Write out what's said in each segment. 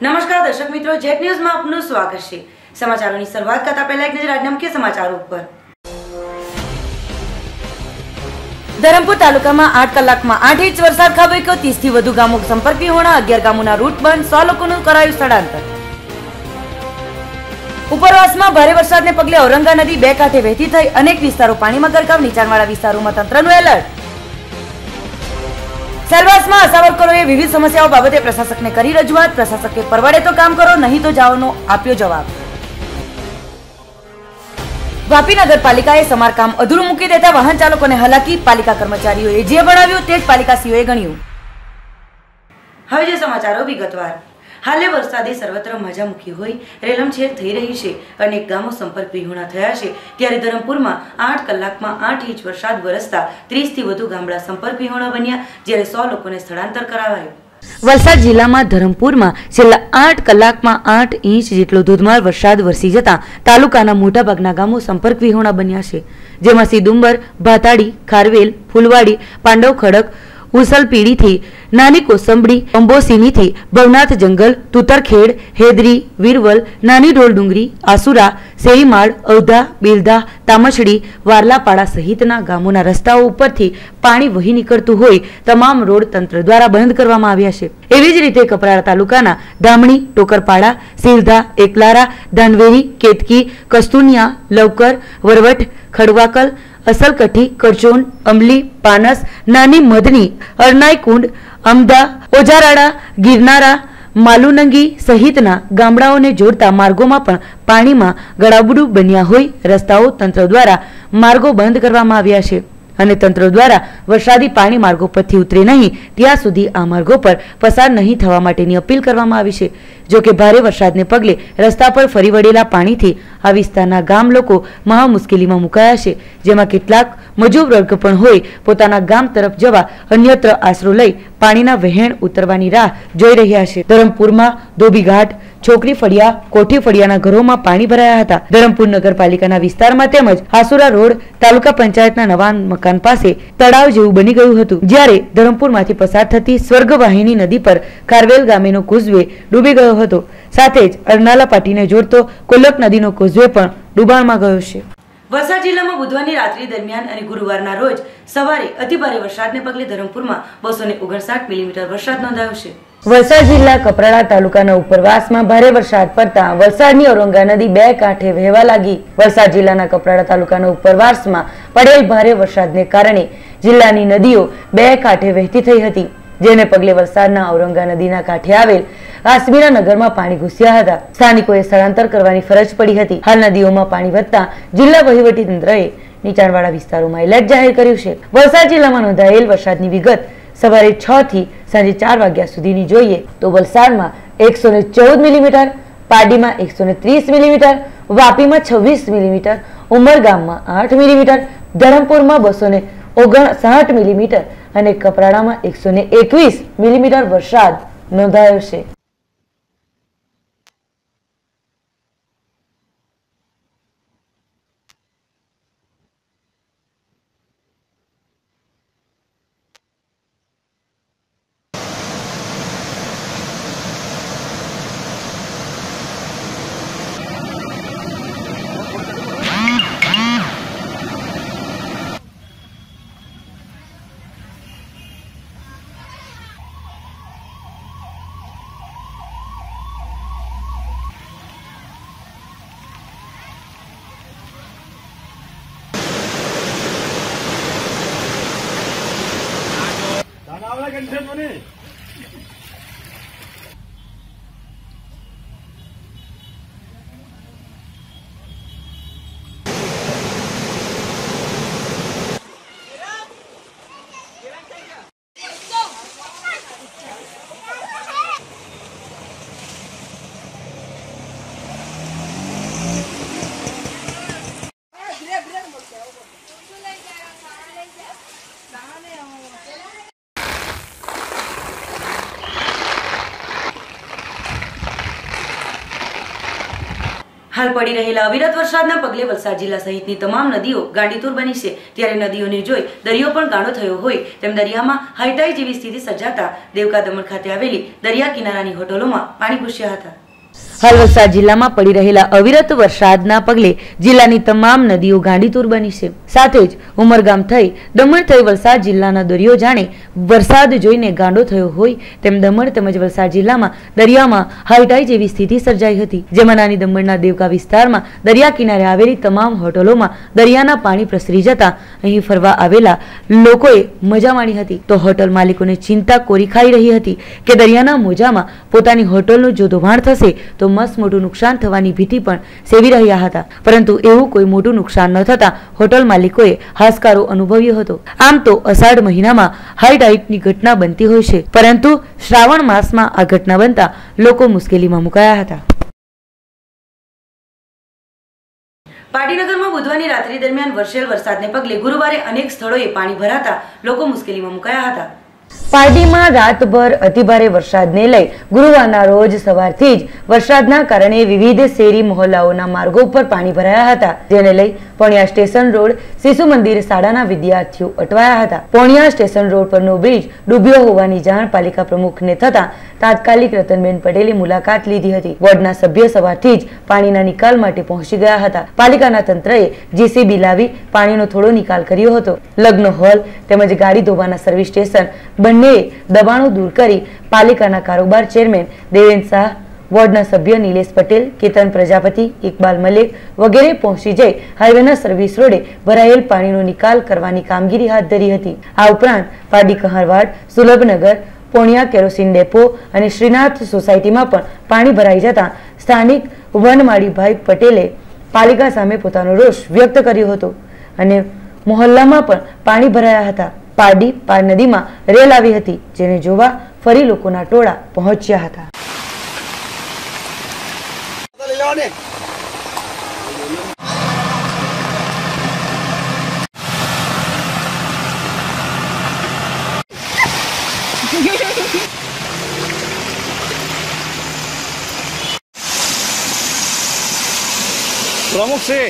નમસ્કાર દર્શક મિત્રો, જેટ ન્યૂઝમાં આપનું સ્વાગત છે। સમાચારોની શરૂઆત કરતા પહેલા એક નજર આજના મુખ્ય સમાચારો ઉપર। ધરમપુર તાલુકામાં 8 કલાકમાં 8 ઇંચ વરસાદ ખાબક્યો। 30 થી વધુ ગામો સંપર્ક વિહોણા। 11 ગામોના રૂટ બંધ। 100 લોકોનું કરાયું સ્થળાંતર। ઉપરવાસમાં ભારે વરસાદને પગલે ઔરંગા નદી બે કાંઠે વહેતી થઈ। અનેક વિસ્તારો પાણીમાં ગરકાવ। નીચાણવાળા વિસ્તારોમાં તંત્રનું એલર્ટ। સેલવાસમાં આશાવર્કરોએ વિવિધ સમસ્યાઓ બાબતે પ્રશાસકને કરી રજૂઆત। પ્રશાસકે પરવડે તો કામ કરો, નહીં તો જાઓનો આપ્યો જવાબ। વાપી નગરપાલિકાએ સમારકામ અધૂરું મૂકી દેતા વાહન ચાલકોને હાલાકી। પાલિકા કર્મચારીઓએ જે ભણાવ્યું તે જ પાલિકા સીઓએ ગણ્યું। હવે જે સમાચારો વિગતવાર। હાલે વરસાદે સર્વત્ર મજામુખી હોય રેલમછેડ થઈ રહી છે। અનેક ગામો સંપર્ક વિહોણા થયા છે। ત્યારે ધરમપુરમાં 8 કલાકમાં 8 ઇંચ વરસાદ વરસતા 30 થી વધુ ગામડા સંપર્ક વિહોણા બન્યા, જ્યારે 100 લોકોને સ્થળાંતર કરાવાયું। વલસાડ જિલ્લામાં ધરમપુરમાં છેલ્લા 8 કલાકમાં 8 ઇંચ જેટલો ધોધમાર વરસાદ વરસી જતા તાલુકાના મોટાભાગના ગામો સંપર્ક વિહોણા બન્યા છે, જેમાં સિદુંબર, ભાતાડી, ખારવેલ, ફૂલવાડી, પાંડવ ખડક, ઉસલપીડીથી નાની કોસંબડી, અંબોસીનીથી ભવનાથ જંગલ, તુતરખેડ, હેદરી, વીરવલ, નાની ઢોલ ડુંગરી, આસુરા, શેરીમાળ, ઔધા, બિલધા, તામસડી, વારલાપાડા સહિતના ગામોના રસ્તાઓ ઉપરથી પાણી વહી નીકળતું હોય તમામ રોડ તંત્ર દ્વારા બંધ કરવામાં આવ્યા છે। એવી જ રીતે કપરાડા તાલુકાના ધામણી, ટોકરપાડા, સિલધા, એકલારા, ધાનવેરી, કેતકી, કસ્તુનિયા, લવકર, વરવટ, ખડવાકલ, અસલકઠી, કરચોન, અમલી, પાનસ, નાની મધની, અરનાઈકુંડ, અમદા, ઓજારાડા, ગિરનારા, માલુનંગી સહિતના ગામડાઓને જોડતા માર્ગોમાં પણ પાણીમાં ગળાબુડું બન્યા હોય રસ્તાઓ તંત્ર દ્વારા માર્ગો બંધ કરવામાં આવ્યા છે અને તંત્ર દ્વારા વરસાદી પાણી માર્ગો પરથી ઉતરે નહીં ત્યાં સુધી આ માર્ગો પર પસાર નહીં થવા માટેની અપીલ કરવામાં આવી છે। જો કે ભારે વરસાદને પગલે રસ્તા પર ફરી વળેલા પાણીથી આ વિસ્તારના ગામ લોકો મહા મુશ્કેલીમાં મુકાયા છે, જેમાં કેટલાક મજૂર વર્ગ પણ હોય પોતાના ગામ તરફ જવા અન્યત્ર આશરો લઈ પાણીના વહેણ ઉતરવાની રાહ જોઈ રહ્યા છે। ધરમપુરમાં ધોબીઘાટ, છોકરી ફળિયા, કોઠી ફળિયાના ઘરોમાં પાણી ભરાયા હતા। ધરમપુર નગરપાલિકાના વિસ્તારમાં તેમજ આસુરા રોડ તાલુકા પંચાયતના નવા મકાન પાસે તળાવ જેવું બની ગયું હતું, જ્યારે ધરમપુરમાંથી પસાર થતી સ્વર્ગવાહિની નદી પર ખારવેલ ગામેનો કોઝવે ડૂબી ગયો હતો। સાથે જ અરનાલા પાટીને જોડતો કોલક નદીનો કોઝવે પણ ડૂબાણમાં ગયો છે। વલસાડ જિલ્લામાં બુધવારની રાત્રિ દરમિયાન અને ગુરુવારના રોજ સવારે અતિભારે વરસાદને પગલે ધરમપુરમાં 259 મિલીમીટર વરસાદ નોંધાયો છે। વલસાડ જિલ્લા કપરાડા તાલુકાના ઉપરવાસમાં ભારે વરસાદ પડતા વલસાડની ઔરંગા નદી બે કાંઠે વહેવા લાગી। વલસાડ જિલ્લાના કપરાડા તાલુકાના ઉપરવાસમાં પડેલ ભારે વરસાદને કારણે જિલ્લાની નદીઓ બે કાંઠે વહેતી થઈ હતી, જેને પગલે વલસાડના ઔરંગા નદીના કાંઠે આવેલ કાશ્મીરા નગરમાં પાણી ઘૂસ્યા હતા। સ્થાનિકોએ સ્થળાંતર કરવાની ફરજ પડી હતી। હાલ નદીઓમાં પાણી વધતા જિલ્લા વહીવટી તંત્રએ નીચાણવાળા વિસ્તારોમાં એલર્ટ જાહેર કર્યું છે। વલસાડ જિલ્લામાં નોંધાયેલ વરસાદની વિગત સવારે 6 થી સાંજે 4 વાગ્યા સુધીની જોઈએ તો વલસાડમાં 114 મિલીમીટર, પાડીમાં 130 મિલીમીટર, વાપીમાં 26 મિલીમીટર, ઉમરગામમાં 8 મિલીમીટર, ધરમપુરમાં 259 મિલીમીટર અને કપરાડામાં 121 મિલીમીટર વરસાદ નોંધાયો છે। હાલ પડી રહેલા અવિરત વરસાદના પગલે વલસાડ જિલ્લા સહિતની તમામ નદીઓ ગાંડીતુર બની છે। ત્યારે નદીઓને જોઈ દરિયો પણ ગાંડો થયો હોય તેમ દરિયામાં હાઈટાઈ જેવી સ્થિતિ સર્જાતા દેવકા દમણ ખાતે આવેલી દરિયા કિનારાની હોટલોમાં પાણી ઘૂસ્યા હતા। હાલ વલસાડ જિલ્લામાં પડી રહેલા અવિરત વરસાદના પગલે જિલ્લાની તમામ નદીઓ ગાંડીતુર બની છે। સાથે જ ઉમરગામ થઈ દમણ થઈ વલસાડ જિલ્લાનો દરિયો જાણે વરસાદ જોઈને ગાંડો થયો હોય તેમ દમણ તેમજ વલસાડ જિલ્લામાં દરિયામાં હાઈટાઈ જેવી સ્થિતિ સર્જાઈ હતી। જેમાં નાની દમણના દેવકા વિસ્તારમાં દરિયા કિનારે આવેલી તમામ હોટલોમાં દરિયાના પાણી પ્રસરી જતા અહીં ફરવા આવેલા લોકોએ મજા માણી હતી તો હોટલ માલિકોને ચિંતા કોરી ખાઈ રહી હતી કે દરિયાના મોજામાં પોતાની હોટલનું જો ધોવાણ થશે તો મસ્ત મોટું નુકસાન થવાની ભીતિ પણ સેવી રહ્યા હતા। પરંતુ એવું કોઈ મોટું નુકસાન ન થતા હોટલ માલિકોએ હાશકારો અનુભવ્યો હતો। આમ તો અષાઢ મહિનામાં હાઈ ટાઈડની ઘટના બનતી હોય છે, પરંતુ શ્રાવણ માસમાં આ ઘટના બનતા લોકો મુશ્કેલીમાં મુકાયા હતા। પાટીનગરમાં બુધવારની રાત્રિ દરમિયાન વરસેલ વરસાદને પગલે ગુરુવારે અનેક સ્થળોએ પાણી ભરાતા લોકો મુશ્કેલીમાં મુકાયા હતા। પાર્ટીમાં રાતભર અતિભારે વરસાદને લઈ ગુરુવારના રોજ સવારથી જ વરસાદના કારણે વિવિધ શેરી મહોલ્લાઓના માર્ગો પર પાણી ભરાયા હતા, જેને લઈ પોણિયા સ્ટેશન રોડ શિશુ મંદિર શાળાના વિદ્યાર્થીઓ અટવાયા હતા। પોણિયા સ્ટેશન રોડ પરનો બ્રિજ ડૂબ્યો હોવાની જાણ પાલિકા પ્રમુખને થતા તાત્કાલિક રતનબેન પટેલે મુલાકાત લીધી હતી। વોર્ડના સભ્ય સવારથી જ પાણીના નિકાલ માટે પહોંચી ગયા હતા। પાલિકાના તંત્રએ જેસીબી લાવી પાણીનો થોડો નિકાલ કર્યો હતો। લગ્ન હોલ તેમજ ગાડી ધોવાના સર્વિસ સ્ટેશન બંને દબાણો દૂર કરી પાલિકાના કારોબાર ચેરમેન દેવેન શાહ, વોર્ડના સભ્ય નિલેશ પટેલ, કેતન પ્રજાપતિ, ઇકબાલ મલિક વગેરે પહોંચી જઈ હાઈવેના સર્વિસ રોડે ભરાયેલ પાણીનો નિકાલ કરવાની કામગીરી હાથ ધરી હતી। આ ઉપરાંત પારડી કહારવાડ, સુલભનગર, પોણિયા કેરોસીન ડેપો અને શ્રીનાથ સોસાયટીમાં પણ પાણી ભરાઈ જતા સ્થાનિક વનમાળીભાઈ પટેલે પાલિકા સામે પોતાનો રોષ વ્યક્ત કર્યો હતો અને મોહલ્લામાં પણ પાણી ભરાયા હતા। પારડી પાર નદીમાં રેલ આવી હતી, જેને જોવા ફરી લોકોના ટોળા પહોંચ્યા હતા। પ્રમુખ છે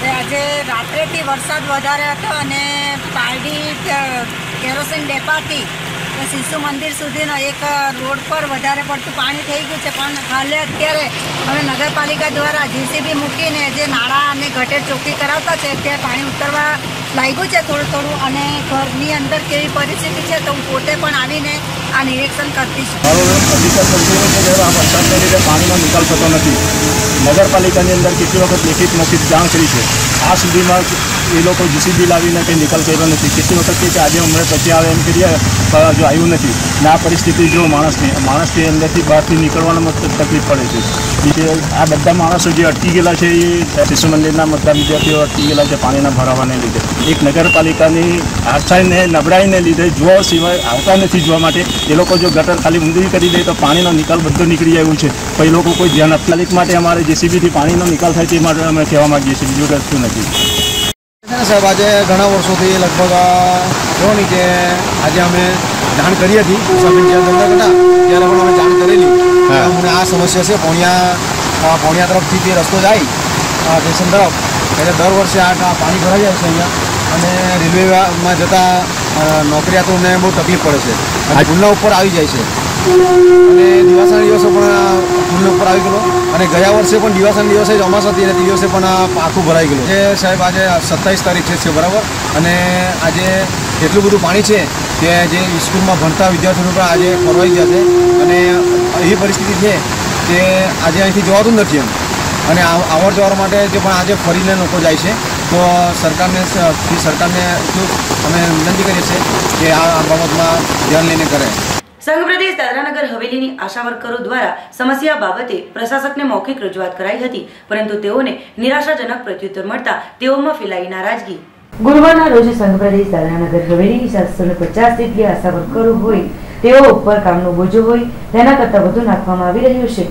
આજે રાત્રેથી વરસાદ વધારે હતો અને પારડી કેરોસીન ડેપાથી શિશુ મંદિર સુધીનો એક રોડ પર વધારે પડતું પાણી થઈ ગયું છે। પણ હાલે અત્યારે હવે નગરપાલિકા દ્વારા જેસીબી મૂકીને જે નાળા અને ગટર ચોખ્ખી કરાવતા છે ત્યાં પાણી ઉતરવા લાગ્યું છે થોડું થોડું, અને ઘરની અંદર કેવી પરિસ્થિતિ છે તો હું પોતે પણ આવીને આ નિરીક્ષણ કરતી છું। આ વરસાદને લીધે પાણીનો નિકાલ થતો નથી। નગરપાલિકાની અંદર કેટલી વખત લેખિત મૌખિક જાણ કરી છે, આ સુધીમાં એ લોકો જેસીબી લાવીને કંઈ નિકાલ કર્યો નથી। કેટલી વખત કે આજે હમણાં પછી આવે એમ કરીએ જો આવ્યું નથી ને આ પરિસ્થિતિ જો માણસની અંદરથી બહારથી નીકળવામાં તકલીફ પડે છે। આ બધા માણસો જે અટકી ગયેલા છે એ શિશુ મંદિરના બધા વિદ્યાર્થીઓ અટકી ગયેલા છે પાણીના ભરાવાને લીધે। એક નગરપાલિકાની આશાને નબળાઈને લીધે જોવા સિવાય આવતા નથી જોવા માટે। એ લોકો જો ગટર ખાલી ઊંધી કરી દે તો પાણીનો નિકાલ બધો નીકળી આવ્યું છે, પણ એ લોકો કોઈ ધ્યાન આપતા માટે અમારે જેસીબીથી પાણીનો નિકાલ થાય તે માટે અમે કહેવા માગીએ છીએ, બીજું કશું નથી। સાહેબ આજે ઘણા વર્ષોથી લગભગ કહો નહીં કે આજે અમે જાણ કરી હતી ત્યારે પણ અમે જાણ કરેલી અમને આ સમસ્યા છે। પોણિયા તરફથી જે રસ્તો જાય સ્ટેશન તરફ એટલે દર વર્ષે આ પાણી ભરાઈ જાય છે અહીંયા, અને રેલવેમાં જતા નોકરિયાતોને બહુ તકલીફ પડે છે। પુલના ઉપર આવી જાય છે અને દિવાસાના દિવસે પણ પુલના ઉપર આવી ગયેલો, અને ગયા વર્ષે પણ દિવાસાના દિવસે જ અમાસ હતી અને તે દિવસે પણ આખું ભરાઈ ગયેલું છે। સાહેબ આજે 27 તારીખ છે બરાબર, અને આજે એટલું બધું પાણી છે કે જે સ્કૂલમાં ભણતા વિદ્યાર્થીઓ પણ આજે ફરવાઈ ગયા છે, અને એવી પરિસ્થિતિ છે કે આજે અહીંથી જવાતું જ નથી એમ, અને આવર જવર માટે જે પણ આજે ફરીને લોકો જાય છે। તો સરકારને એટલું અમે વિનંતી કરીએ છીએ કે આ બાબતમાં ધ્યાન લઈને કરે। સંઘ પ્રદેશ દાદરાનગર હવેલીની આશા વર્કરો દ્વારા સમસ્યા બાબતે પ્રશાસકને મૌખિક રજૂઆત કરાઈ હતી, પરંતુ તેઓને નિરાશાજનક પ્રત્યુત્તર મળતા તેઓમાં ફેલાઈ નારાજગી। ગુરુવારના રોજ સંઘ પ્રદેશ દાદરાનગર હવેલીની 750 જેટલી આશા વર્કરો હોય તેઓ ઉપર કામનો બોજો હોય તેના કરતાં વધુ નાખવામાં આવી રહ્યું છે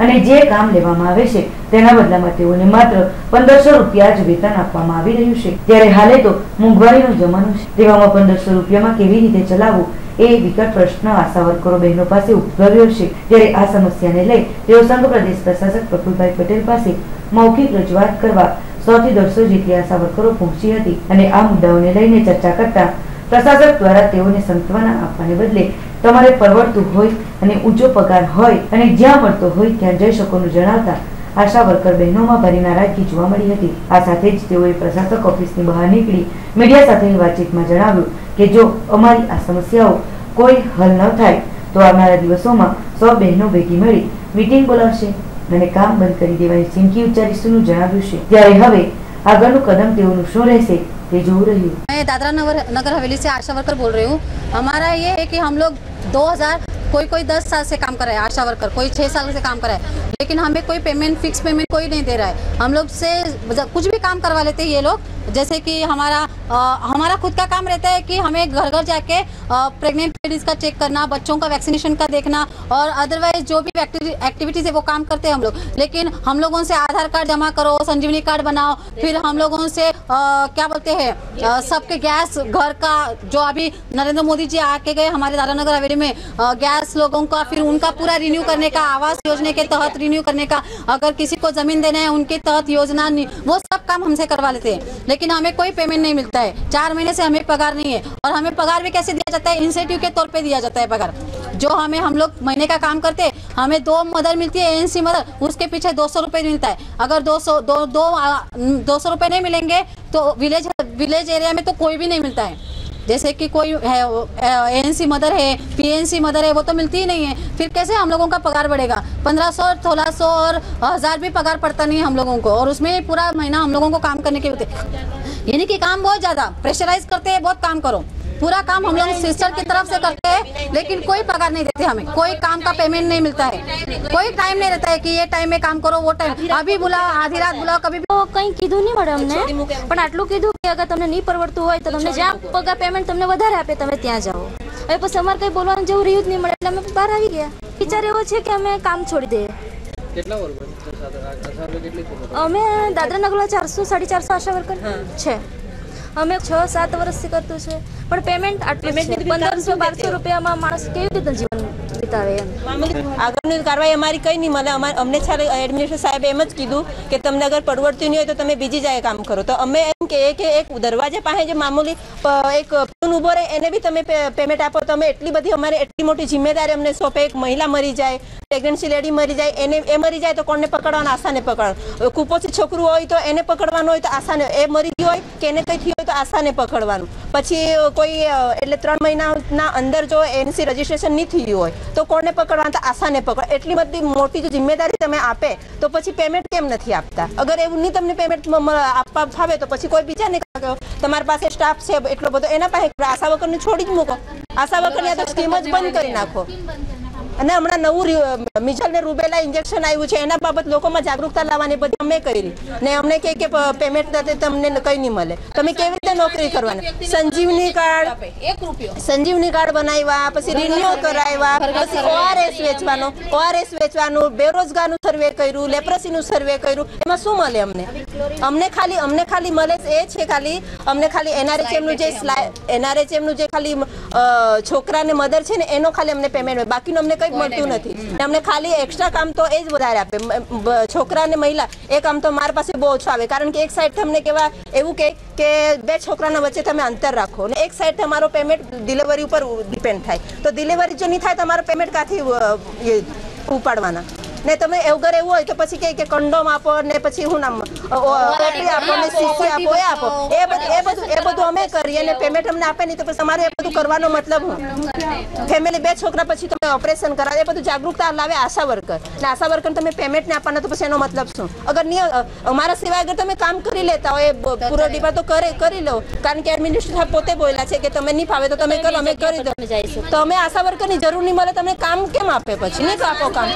અને જે કામ લેવામાં આવે છે તેના બદલામાં તેઓને માત્ર 1500 રૂપિયા જ વેતન આપવામાં આવી રહ્યું છે। ત્યારે હાલે તો મોંઘવારીનો જમાનો છે, તેવામાં 1500 રૂપિયામાં કેવી રીતે ચલાવવું એ વિકટ પ્રશ્ન આશા વર્કરો બહેનો પાસે ઉદ્ભવ્યો છે। ત્યારે આ સમસ્યાને લઈ તેઓ સંઘ પ્રદેશ પ્રશાસક પ્રફુલભાઈ પટેલ પાસે મૌખિક રજૂઆત કરવા 100 થી 150 જેટલી આશા વર્કરો પહોંચી હતી અને આ મુદ્દાઓને લઈને ચર્ચા કરતા પ્રશાસક દ્વારા તેઓને સાંત્વના આપવાને બદલે તમારે પરવડતું હોય અને ઊંચો પગાર હોય અને જ્યાં મળતો હોય ત્યાં જઈ શકોનું જણાવતા આશા વર્કર બહેનોમાં ભારે નારાજગી જોવા મળી હતી। આ સાથે જ તેઓએ પ્રશાસક ઓફિસની બહાર નીકળી મીડિયા સાથેની વાતચીતમાં જણાવ્યું કે જો અમારી આ સમસ્યાઓ કોઈ હલ ન થાય તો આવનારા દિવસોમાં 100 બહેનો ભેગી મળી મીટિંગ બોલાવશે અને કામ બંધ કરી દેવાની ચીમકી ઉચ્ચારીશું જણાવ્યું છે। ત્યારે હવે આગળનું કદમ તેઓનું શું રહેશે તે જોવું રહ્યું। मैं दादरा नगर हवेली से आशा वर्कर बोल रही हूँ। हमारा ये है कि हम लोग 2000 कोई 10 साल से काम कर रहा है, आशा वर्कर कोई 6 साल से काम कर रहा है, लेकिन हमें कोई पेमेंट फिक्स पेमेंट कोई नहीं दे रहा है। हम लोग से कुछ भी काम करवा लेते हैं ये लोग, जैसे कि हमारा खुद का काम रहता है कि हमें घर घर जाके प्रेग्नेंट लेडीज़ का चेक करना, बच्चों का वैक्सीनेशन का देखना और अदरवाइज जो भी एक्टिविटीज़ है वो काम करते हैं हम लोग। लेकिन हम लोगों से आधार कार्ड जमा करो, संजीवनी कार्ड बनाओ, फिर हम लोगों से क्या बोलते हैं सबके गैस घर का जो अभी नरेंद्र मोदी जी आके गए हमारे दादरा नगर हवेली में गैस लोगों का, फिर उनका पूरा रिन्यू करने का, आवास योजना के तहत रिन्यू करने का, अगर किसी को ज़मीन देना है उनके तहत योजना, वो सब काम हमसे करवा लेते हैं। लेकिन हमें कोई पेमेंट नहीं मिलता है। 4 महीने से हमें पगार नहीं है और हमें पगार भी कैसे दिया जाता है, इंसेंटिव के तौर पे दिया जाता है पगार। जो हम लोग महीने का काम करते हैं, हमें 2 मदर मिलती है, एएनसी मदर, उसके पीछे 200 रुपये मिलता है। अगर 200 रुपये नहीं मिलेंगे तो विलेज एरिया में तो कोई भी नहीं मिलता है। जैसे कि कोई है एएनसी मदर है, पीएनसी मदर है, वो तो मिलती ही नहीं है। फिर कैसे हम लोगों का पगार बढ़ेगा? 1500, 1600 और 1000 भी पगार पड़ता नहीं है हम लोगों को, और उसमें पूरा महीना हम लोगों को काम करने के होते, यानी कि काम बहुत ज़्यादा प्रेशराइज करते हैं, बहुत काम करो। पूरा काम हम लोग सिस्टर की तरफ से करते हैं, लेकिन कोई पगार नहीं देते हमें, कोई काम का पेमेंट नहीं मिलता है, कोई टाइम नहीं रहता है कि ये टाइम में काम करो, वो टाइम अभी बुलाओ, आधी रात बुलाओ, कभी કંઈ કીધું નહીં મળે અમને, પણ આટલું કીધું કે અગર તમને નહીં પરવડતું હોય તો તમને જ્યાં પગાર પેમેન્ટ તમને વધારે આપે તમે ત્યાં જાઓ। હવે પછી અમારે કંઈ બોલવાનું જેવું રહ્યું જ નહીં મળે એટલે અમે બહાર આવી ગયા। વિચાર એવો છે કે અમે કામ છોડી દઈએ। અમે દાદરા નગરમાં 400 450 આશા વર્કર છે। અમે 6-7 વર્ષથી કરતું છે, પણ પેમેન્ટ આટલું 1500-1200 રૂપિયામાં માણસ કેવી રીતે જીવન વિતાવે? આગળની કાર્યવાહી અમારી કંઈ નહીં મળે। અમને છેલ્લે એડમિનિસ્ટ્રેટર સાહેબે એમ જ કીધું કે તમને અગર પરવડતું નહીં હોય તો તમે બીજી જગ્યાએ કામ કરો। તો અમે એમ કે એક દરવાજે પાસે જે મામૂલી એક પ્યુન ઊભો રહે એને બી તમે પેમેન્ટ આપો। તમે એટલી બધી અમારે એટલી મોટી જિમ્મેદારી અમને સોંપે। એક મહિલા મરી જાય, પ્રેગ્નન્સી લેડી મરી જાય, એ મરી જાય તો કોને પકડવાનું? આશાને પકડવાનું। કુપોષિત છોકરું હોય તો એને પકડવાનું હોય તો આશાને, એ મરી ગયું હોય કે એને કંઈ થયું હોય તો આશાને પકડવાનું। પછી કોઈ એટલે 3 મહિનાના અંદર જો એનસી રજીસ્ટ્રેશન નહીં થયું હોય તો કોને પકડવાનું? તો આશાને પકડ। એટલી બધી મોટી જો જિમ્મેદારી તમે આપે તો પછી પેમેન્ટ કેમ નથી આપતા? અગર એવું નહીં તમને પેમેન્ટ આપવા ફાવે તો પછી કોઈ બીજાને તમારી પાસે સ્ટાફ છે એટલો બધો, એના પાસે આશા વર્કરને છોડી જ મૂકો। આશા વર્કરની આ તો સ્કીમ જ બંધ કરી નાખો। અને હમણાં નવું મિઝલ ને રૂબેલા ઇન્જેક્શન આવ્યું છે, એના બાબત લોકોમાં જાગૃતતા લાવવાની બધી અમે કરી ને અમને કે પેમેન્ટ તમને કંઈ નહીં મળે, તમે કેવી રીતે નોકરી કરવાની? સંજીવની કાર્ડ બનાવ્યા, પછી રિન્યુ કરાવ્યા, પછી ઓઆરએસ વેચવાનું, બેરોજગારનું સર્વે કર્યું, લેપ્રસીનું સર્વે કર્યું, એમાં શું મળે અમને? અમને ખાલી મળે એ છે ખાલી અમને ખાલી એનઆરએચએમનું જે ખાલી છોકરાને મદર છે ને એનો ખાલી અમને પેમેન્ટ હોય, બાકીનું અમને કંઈ મળતું નથી। અમને ખાલી એક્સ્ટ્રા કામ તો એ જ વધારે આપે। છોકરા અને મહિલા એ કામ તો મારા પાસે બહુ ઓછું આવે, કારણ કે એક સાઈડ તમને કેવા એવું કે 2 છોકરાના વચ્ચે તમે અંતર રાખો અને એક સાઈડ તમારો પેમેન્ટ ડિલિવરી ઉપર ડિપેન્ડ થાય। તો ડિલિવરી જો નહીં થાય તમારો પેમેન્ટ ક્યાંથી ઉપાડવાના? ને તમે અગર એવું હોય તો પછી કે કંડોમ આપો ને પછી હું નામ ઓપી આપો ને સીસી આપો, એ આપો, એ બધું અમે કરીએ ને પેમેન્ટ અમને આપે નહીં તો પછી તમારે એ બધું કરવાનો મતલબ હું? ફેમિલી 2 છોકરા પછી તમે ઓપરેશન કરાવો, એ બધું જાગૃતતા લાવે આશા વર્કર, ને આશા વર્કરને તમે પેમેન્ટ ને આપવાના તો પછી એનો મતલબ શું? અગર નહીં અમારા સિવાય અગર તમે કામ કરી લેતા હોય પૂરો ડિપાર્ટ તો કરી લો, કારણ કે એડમિનિસ્ટ્રેટર પોતે બોલ્યા છે કે તમે નહીં ફાવે તો તમે કરો, અમે કરી દો। તો અમે આશા વર્કરની જરૂર નહીં મળે, તમે કામ કેમ આપે? પછી નહીં આપો કામ,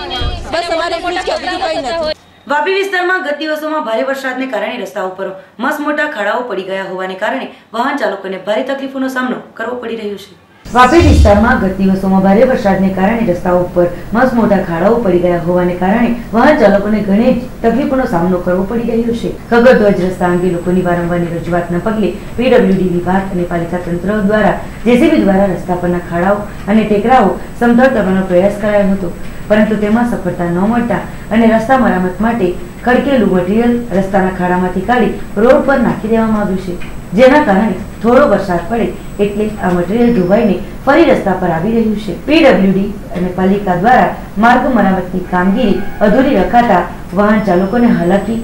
બસ અમારે એટલું જ કે બીજું કંઈ નથી। વાપી વિસ્તારમાં ગત દિવસોમાં ભારે વરસાદને કારણે રસ્તા ઉપર મસ્ત મોટા ખાડાઓ પડી ગયા હોવાને કારણે વાહન ચાલકોને ભારે તકલીફોનો સામનો કરવો પડી રહ્યો છે। વાપી વિસ્તારમાં ગત દિવસોમાં ભારે વરસાદને કારણે રસ્તાઓ પર મસ્ત મોટા ખાડાઓ પડી ગયા હોવાને કારણે વાહન ચાલકોને ઘણી જ તકલીફોનો સામનો કરવો પડી રહ્યો છે. ખગડધ્વજ રસ્તા અંગે લોકોની વારંવારની રજૂઆતના પગલે પીડબ્લ્યુડી વિભાગ અને પાલિકા તંત્ર દ્વારા જેસીબી દ્વારા રસ્તા પરના ખાડાઓ અને ટેકરાઓ સમતળ કરવાનો પ્રયાસ કરાયો હતો, પરંતુ તેમાં સફળતા ન મળતા અને રસ્તા મરામત માટે ખડકેલું મટીરીયલ રસ્તાના ખાડામાંથી કાઢી રોડ પર નાખી દેવામાં આવ્યું છે, જેના કારણે થોડો વરસાદ પડે એટલે આ મટીરીયલ ધોવાઈને ફરી રસ્તા પર આવી રહ્યું છે. પીડબ્લ્યુડી અને પાલિકા દ્વારા માર્ગ મરામતની કામગીરી અધૂરી રખાતા વાહન ચાલકોને હાલાકી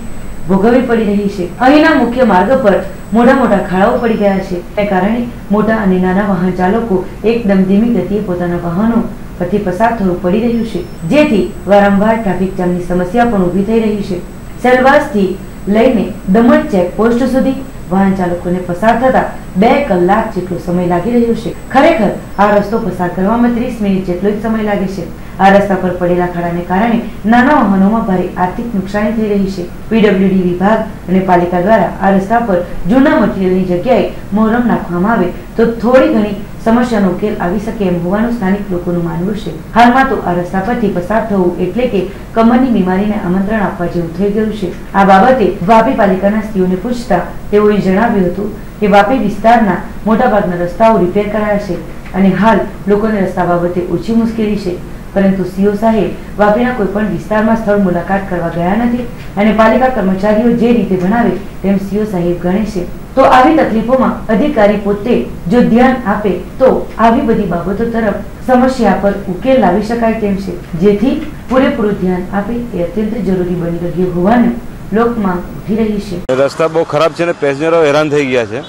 ભોગવવી પડી રહી છે. અહીંના મુખ્ય માર્ગ પર મોટા ખાડાઓ પડી ગયા છે, તે કારણે મોટા અને નાના વાહન ચાલકો એકદમ ધીમી ગતિએ પોતાના વાહનો પરથી પસાર થવું પડી રહ્યું છે, જેથી વારંવાર ટ્રાફિક જામની સમસ્યા પણ ઊભી થઈ રહી છે. સેલવાસથી લઈને દમણ ચેકપોસ્ટ સુધી વાહન ચાલકોને પસાર થતા 2 કલાક જેટલો સમય લાગી રહ્યો છે. ખરેખર આ રસ્તો પસાર કરવામાં 30 મિનિટ જેટલો જ સમય લાગે છે. આ રસ્તા પર પડેલા ખાડાને કારણે નાના વાહનોમાં ભારે આર્થિક નુકસાની થઈ રહી છે. પીડબ્લ્યુડી વિભાગ અને પાલિકા દ્વારા આ રસ્તા પર જૂના મટીરીયલની જગ્યાએ મોરમ નાખવામાં આવે તો થોડી ઘણી સમસ્યાનો ઉકેલ આવી શકે એમ હોવાનું સ્થાનિક લોકોનું માનવું છે. હાલમાં તો આ રસ્તા પરથી પસાર થવું એટલે કે કમરની બીમારીને આમંત્રણ આપવા જેવું થઈ ગયું છે. આ બાબતે વાપી પાલિકાના સીઓને પૂછતા તેઓએ જણાવ્યું હતું કે વાપી વિસ્તારના મોટાભાગના રસ્તાઓ રિપેર કરાયા છે અને હાલ લોકોને રસ્તા બાબતે ઓછી મુશ્કેલી છે, પરંતુ સીઓ સાહેબ વાપીના કોઈ પણ વિસ્તારમાં સ્થળ મુલાકાત કરવા ગયા નથી અને પાલિકા કર્મચારીઓ જે રીતે ભણાવે તેમ સીઓ સાહેબ ગણે છે. તો આવી તકલીફોમાં અધિકારી પોતે જો ધ્યાન આપે તો આવી બધી બાબતો તરફ સમસ્યા પર ઉકેલ લાવી શકાય તેમ છે, જેથી પૂરેપૂરું ધ્યાન આપે એ અત્યંત જરૂરી બની રહ્યું હોવાનું લોકમાં ઉઠી રહી છે. રસ્તા બહુ ખરાબ છે ને પેસેન્જરો હેરાન થઈ ગયા છે.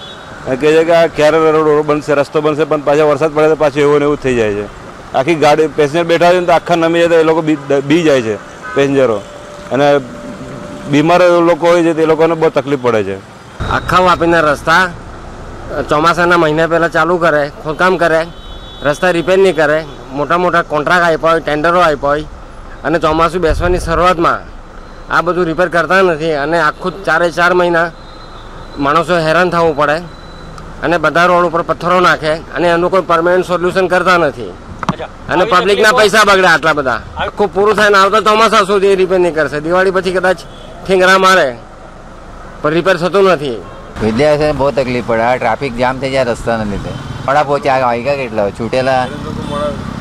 કહે છે કે આ ક્યારે રોડ બનશે, રસ્તો બનશે, પણ પાછા વરસાદ પડે તો પાછું એવું ને એવું થઈ જાય છે. આખી ગાડી પેસેન્જર બેઠા હોય ને તો આખા નમી જાય તો એ લોકો બી જાય છે પેસેન્જરો, અને બીમાર લોકો હોય છે તે લોકોને બહુ તકલીફ પડે છે. આખા વાપીના રસ્તા ચોમાસાના મહિના પહેલાં ચાલુ કરે, ખોદકામ કરે, રસ્તા રિપેર નહીં કરે, મોટા કોન્ટ્રાક્ટ આપ્યા હોય, ટેન્ડરો આપ્યા હોય, અને ચોમાસું બેસવાની શરૂઆતમાં આ બધું રિપેર કરતા નથી અને આખું 4 મહિના માણસો હેરાન થવું પડે અને બધા રોડ ઉપર પથ્થરો નાખે અને એનું કોઈ પરમેનન્ટ સોલ્યુશન કરતા નથી અને પબ્લિકના પૈસા બગડે. આટલા બધા આખું પૂરું થાય ને આવતા ચોમાસા સુધી રિપેર નહીં કરશે. દિવાળી પછી કદાચ ઠીંગરા મારે પણ રિપેર થતું નથી. વિદ્યાર્થીઓને બહુ તકલીફ પડે. આ ટ્રાફિક જામ થઈ જાય રસ્તાના લીધે. મોડા પહોંચ્યા વાગ્યા કેટલા છૂટેલા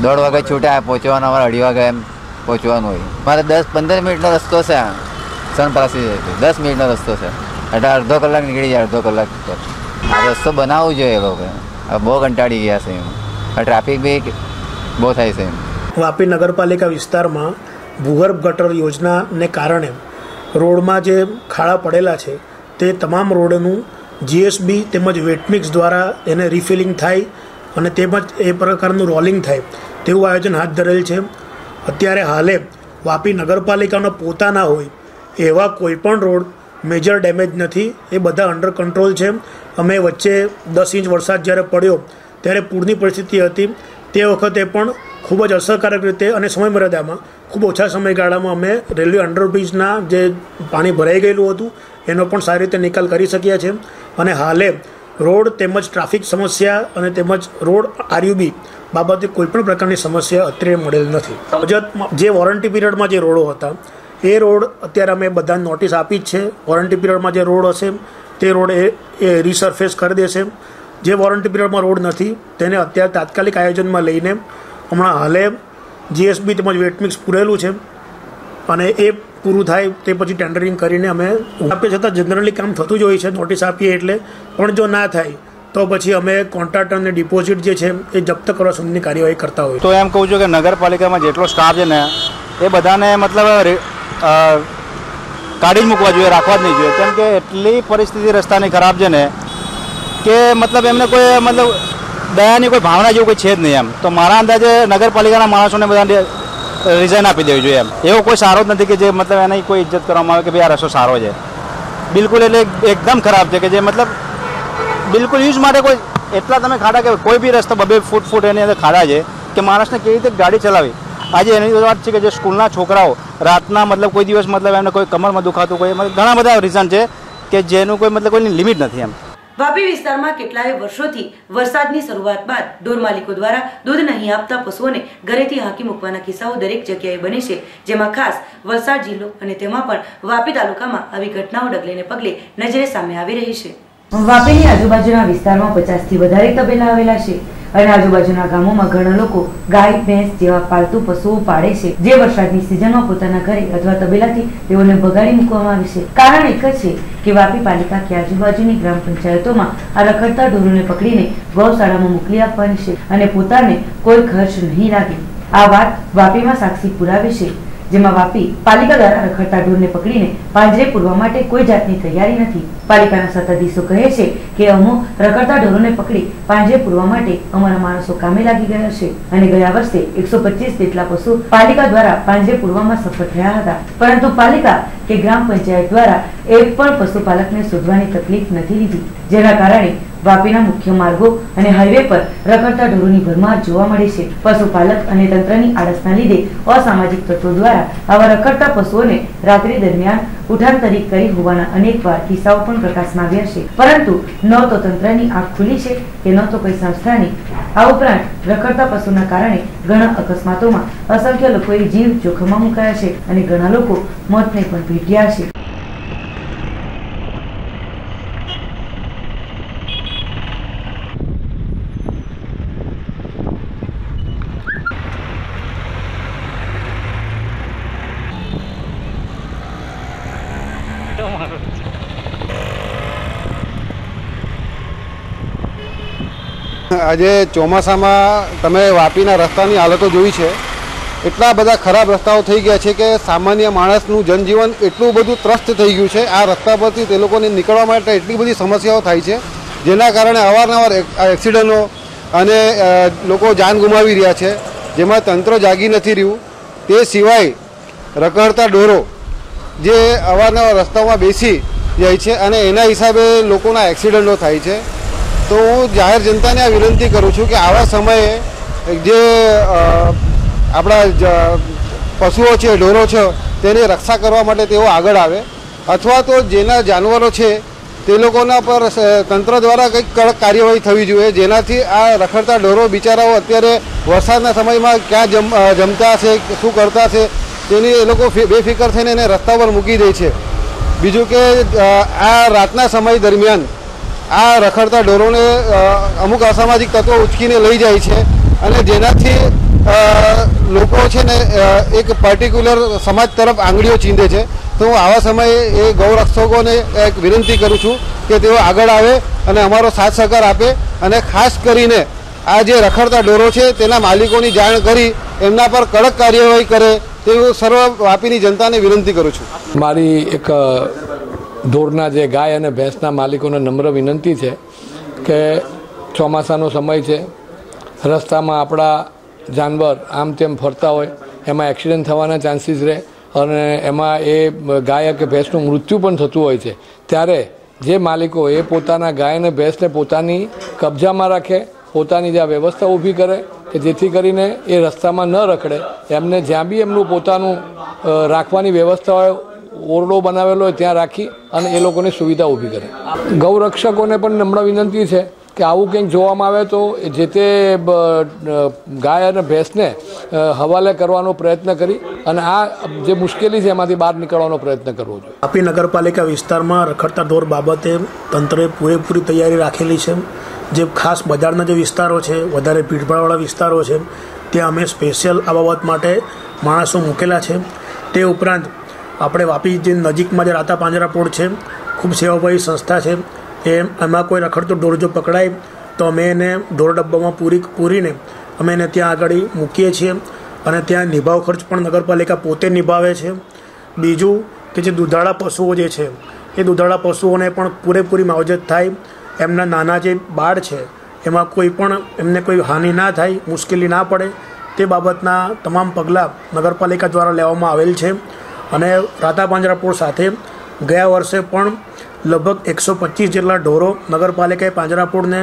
1:30 વાગે છૂટ્યા, પહોંચવાનું અમારે 2:30 વાગે એમ પહોંચવાનું હોય. મારે 10-15 મિનિટનો રસ્તો છે. સનપ્રાસી 10 મિનિટનો રસ્તો છે એટલે અડધો કલાક નીકળી જાય. અડધો કલાક આ રસ્તો બનાવવું જોઈએ એ લોકો. બહુ કંટાળી ગયા છે એમ. ટ્રાફિક બી બહુ થાય છે. વાપી નગરપાલિકા વિસ્તારમાં ભૂગર્ભ ગટર યોજનાને કારણે રોડમાં જે ખાડા પડેલા છે તે તમામ રોડનું જીએસબી તેમજ વેટમિક્સ દ્વારા એને રિફિલિંગ થાય અને તેમજ એ પ્રકારનું રોલિંગ થાય તેવું આયોજન હાથ ધરેલ છે. અત્યારે હાલે વાપી નગરપાલિકાનો પોતાના હોય એવા કોઈપણ રોડ મેજર ડેમેજ નથી. એ બધા અંડર કંટ્રોલ છે. અમે વચ્ચે 10 ઇંચ વરસાદ જ્યારે પડ્યો ત્યારે પૂરની પરિસ્થિતિ હતી. તે વખતે પણ ખૂબ જ અસરકારક રીતે અને સમયમર્યાદામાં ખૂબ ઓછા સમયગાળામાં અમે રેલવે અંડરબ્રિજના જે પાણી ભરાઈ ગયેલું હતું એનો પણ સારી રીતે નિકાલ કરી શક્યા છે. અને હાલે રોડ તેમજ ટ્રાફિક સમસ્યા અને તેમજ રોડ આરયુબી બાબતે કોઈપણ પ્રકારની સમસ્યા અત્યારે મળેલ નથી. જે વોરંટી પીરિયડમાં જે રોડો હતા એ રોડ અત્યારે અમે બધાને નોટિસ આપી જ છે. વોરંટી પીરિયડમાં જે રોડ હશે તે રોડ એ રીસર્ફેસ કરી દેશે. જે વોરંટી પીરિયડમાં રોડ નથી તેને અત્યારે તાત્કાલિક આયોજનમાં લઈને હમણાં હાલે જીએસબી તેમજ વેટમિક્સ પૂરેલું છે અને એ પૂરું થાય તે પછી ટેન્ડરિંગ કરીને અમે આપીએ. છતાં જનરલી કામ થતું જ હોય છે નોટિસ આપીએ એટલે, પણ જો ના થાય તો પછી અમે કોન્ટ્રાક્ટરને ડિપોઝિટ જે છે એ જપ્ત કરવા સુધીની કાર્યવાહી કરતા હોય. તો એમ કહું છું કે નગરપાલિકામાં જેટલો સ્ટાફ છે ને એ બધાને મતલબ કાઢી જ મૂકવા જોઈએ, રાખવા જ નહીં જોઈએ. કેમ કે એટલી પરિસ્થિતિ રસ્તાની ખરાબ છે ને કે મતલબ એમને કોઈ મતલબ દયાની કોઈ ભાવના જેવું કોઈ છે જ નહીં એમ. તો મારા અંદાજે નગરપાલિકાના માણસોને બધાને રિઝાઇન આપી દેવી જોઈએ એમ. એવો કોઈ સારો જ નથી કે જે મતલબ એની કોઈ ઇજ્જત કરવામાં આવે કે ભાઈ આ રસ્તો સારો છે. બિલકુલ એટલે એકદમ ખરાબ છે કે જે મતલબ બિલકુલ યુઝ માટે કોઈ એટલા તમે ખાડા કે કોઈ બી રસ્તો 2 ફૂટ એની અંદર ખાડા છે કે માણસને કેવી રીતે ગાડી ચલાવી. આજે એની વાત છે કે જે સ્કૂલના છોકરાઓ રાતના મતલબ કોઈ દિવસ મતલબ એમને કોઈ કમરમાં દુખાતું કોઈ ઘણા બધા રીઝન છે કે જેનું કોઈ મતલબ કોઈની લિમિટ નથી એમ. વાપી વિસ્તારમાં કેટલાય વર્ષોથી વરસાદની શરૂઆત બાદ ઢોર માલિકો દ્વારા દૂધ નહીં આપતા પશુઓને ઘરેથી હાંકી મૂકવાના કિસ્સાઓ દરેક જગ્યાએ બને છે, જેમાં ખાસ વલસાડ જિલ્લો અને તેમાં પણ વાપી તાલુકામાં આવી ઘટનાઓ ડગલે ને પગલે નજરે સામે આવી રહી છે. વાપીની આજુબાજુના વિસ્તારમાં 50 થી વધારે તબેલા આવેલા છે અને આજુબાજુના ગામોમાં ઘણા લોકો ગાય, ભેંસ જેવા પાલતુ પશુઓ પાળે છે, જે વરસાદની સિઝનમાં પોતાના ઘરે અથવા તબેલાથી તેઓને ભગાડી મૂકવામાં આવે છે. કારણ એક જ છે કે વાપી પાલિકા કે આજુબાજુની ગ્રામ પંચાયતોમાં આ રખડતા ઢોરોને પકડીને ગૌશાળામાં મોકલી આપવાની છે અને પોતાને કોઈ ખર્ચ નહીં લાગે. આ વાત વાપીમાં સાક્ષી પુરાવે છે, જેમાં વાપી પાલિકા દ્વારા રખડતા ઢોરને પકડીને પાંજરે પૂરવા માટે કોઈ જાતની તૈયારી નથી. પાલિકાના સત્તાધીશો કહે છે કે અમો રખડતા ઢોરોને પકડી પાંજરે પૂરવા માટે અમારા માણસો કામે લાગી ગયા છે અને ગયા વર્ષે 125 જેટલા પશુ પાલિકા દ્વારા પાંજરે પૂરવામાં સફળ થયા હતા, પરંતુ પાલિકા કે ગ્રામ પંચાયત દ્વારા એક પણ પશુપાલકને શોધવાની તકલીફ નથી લીધી, જેના કારણે વાપીના મુખ્ય માર્ગો અને હાઈવે પર રખડતા ઢોરોની ભરમાર જોવા મળે છે. પશુપાલક અને તંત્રની આળસના લીધે અસામાજિક તત્વો દ્વારા આવા રખડતા પશુઓને રાત્રિ દરમિયાન ઉઠાંતરિત કરી હોવાના અનેકવાર કિસ્સાઓ પણ પ્રકાશમાં આવ્યા છે, પરંતુ ન તો તંત્રની આંખ ખુલી છે કે ન તો કોઈ સંસ્થાની. આ ઉપરાંત રખડતા પશુના કારણે ઘણા અકસ્માતોમાં અસંખ્ય લોકોએ જીવ જોખમમાં મુકાયા છે અને ઘણા લોકો મોતને પણ ભેટ્યા છે. આજે ચોમાસામાં તમે વાપીના રસ્તાની હાલતો જોઈ છે. એટલા બધા ખરાબ રસ્તાઓ થઈ ગયા છે કે સામાન્ય માણસનું જનજીવન એટલું બધું ત્રસ્ત થઈ ગયું છે. આ રસ્તા પરથી તે લોકોને નીકળવા માટે એટલી બધી સમસ્યાઓ થાય છે, જેના કારણે અવારનવાર એક્સિડન્ટો અને લોકો જાન ગુમાવી રહ્યા છે, જેમાં તંત્ર જાગી નથી રહ્યું. તે સિવાય રખડતા ઢોરો જે અવારનવાર રસ્તાઓમાં બેસી જાય છે અને એના હિસાબે લોકોના એક્સિડન્ટો થાય છે. તો હું જાહેર જનતાને આ વિનંતી કરું છું કે આવા સમયે જે આપણા પશુઓ છે, ઢોરો છે, તેની રક્ષા કરવા માટે તેઓ આગળ આવે, અથવા તો જેના જાનવરો છે તે લોકોના પર તંત્ર દ્વારા કંઈક કડક કાર્યવાહી થવી જોઈએ, જેનાથી આ રખડતા ઢોરો બિચારાઓ અત્યારે વરસાદના સમયમાં ક્યાં જમતા છે, શું કરતા છે, તેની એ લોકો બેફિકર થઈને એને રસ્તા પર મૂકી દે છે. બીજું કે આ રાતના સમય દરમિયાન આ રખડતા ઢોરોને અમુક અસામાજિક તત્વો ઉચકીને લઈ જાય છે અને જેનાથી લોકો છે ને એક પર્ટિક્યુલર સમાજ તરફ આંગળીઓ ચીંધે છે. તો હું આવા સમયે એ ગૌરક્ષકોને એક વિનંતી કરું છું કે તેઓ આગળ આવે અને અમારો સાથ સહકાર આપે અને ખાસ કરીને આ જે રખડતા ઢોરો છે તેના માલિકોની જાણ કરી એમના પર કડક કાર્યવાહી કરે તેવું સર્વ વાપીની જનતાને વિનંતી કરું છું. મારી એક ઢોરના જે ગાય અને ભેંસના માલિકોને નમ્ર વિનંતી છે કે ચોમાસાનો સમય છે, રસ્તામાં આપણા જાનવર આમ તેમ ફરતા હોય, એમાં એક્સિડન્ટ થવાના ચાન્સીસ રહે અને એમાં એ ગાય કે ભેંસનું મૃત્યુ પણ થતું હોય છે. ત્યારે જે માલિકો એ પોતાના ગાય અને ભેંસને પોતાની કબજામાં રાખે, પોતાની જે વ્યવસ્થા ઊભી કરે કે જેથી કરીને એ રસ્તામાં ન રખડે, એમને જ્યાં બી એમનું પોતાનું રાખવાની વ્યવસ્થા હોય, ઓરડો બનાવેલો હોય ત્યાં રાખી અને એ લોકોની સુવિધા ઊભી કરે. ગૌરક્ષકોને પણ નમ્ર વિનંતી છે કે આવું કંઈક જોવામાં આવે તો જે તે ગાય અને ભેંસને હવાલે કરવાનો પ્રયત્ન કરી અને આ જે મુશ્કેલી છે એમાંથી બહાર નીકળવાનો પ્રયત્ન કરવો જોઈએ. વાપી નગરપાલિકા વિસ્તારમાં રખડતા ઢોર બાબતે તંત્રે પૂરેપૂરી તૈયારી રાખેલી છે. જે ખાસ બજારના જે વિસ્તારો છે, વધારે ભીડભાડવાળા વિસ્તારો છે, ત્યાં અમે સ્પેશિયલ આ બાબત માટે માણસો મૂકેલા છે. તે ઉપરાંત આપણે વાપી જે નજીકમાં જે રાતા પાંજરાપોળ છે, ખૂબ સેવાભાવી સંસ્થા છે, એમાં કોઈ રખડતો ઢોર જો પકડાય તો અમે એને ઢોર ડબ્બામાં પૂરીને અમે એને ત્યાં આગળ મૂકીએ છીએ અને ત્યાં નિભાવ ખર્ચ પણ નગરપાલિકા પોતે નિભાવે છે. બીજું કે જે દૂધાળા પશુઓ જે છે એ દૂધાળા પશુઓને પણ પૂરેપૂરી માવજત થાય, એમના નાના જે બાળ છે એમાં કોઈ પણ એમને કોઈ હાનિ ના થાય, મુશ્કેલી ના પડે, તે બાબતના તમામ પગલાં નગરપાલિકા દ્વારા લેવામાં આવેલ છે. અને રાતા પાંજરાપોળ સાથે ગયા વર્ષે પણ લગભગ 125 જેટલા ઢોરો નગરપાલિકાએ પાંજરાપોળને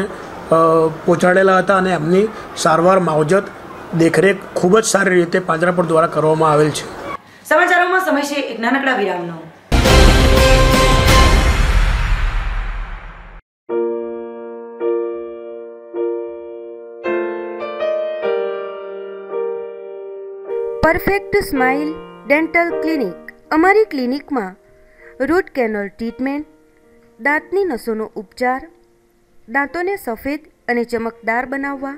પહોંચાડેલા હતા અને એમની સારવાર, માવજત, દેખરેખ ખૂબ જ સારી રીતે પાંજરાપોળ દ્વારા કરવામાં આવેલ છે. સમાચારોમાં સમય છે એક નાનકડા વિરામનો. Perfect smile dental clinic. અમારી ક્લિનિકમાં રૂટ કેનલ ટ્રીટમેન્ટ, દાંતની નસોનો ઉપચાર, દાંતોને સફેદ અને ચમકદાર બનાવવા,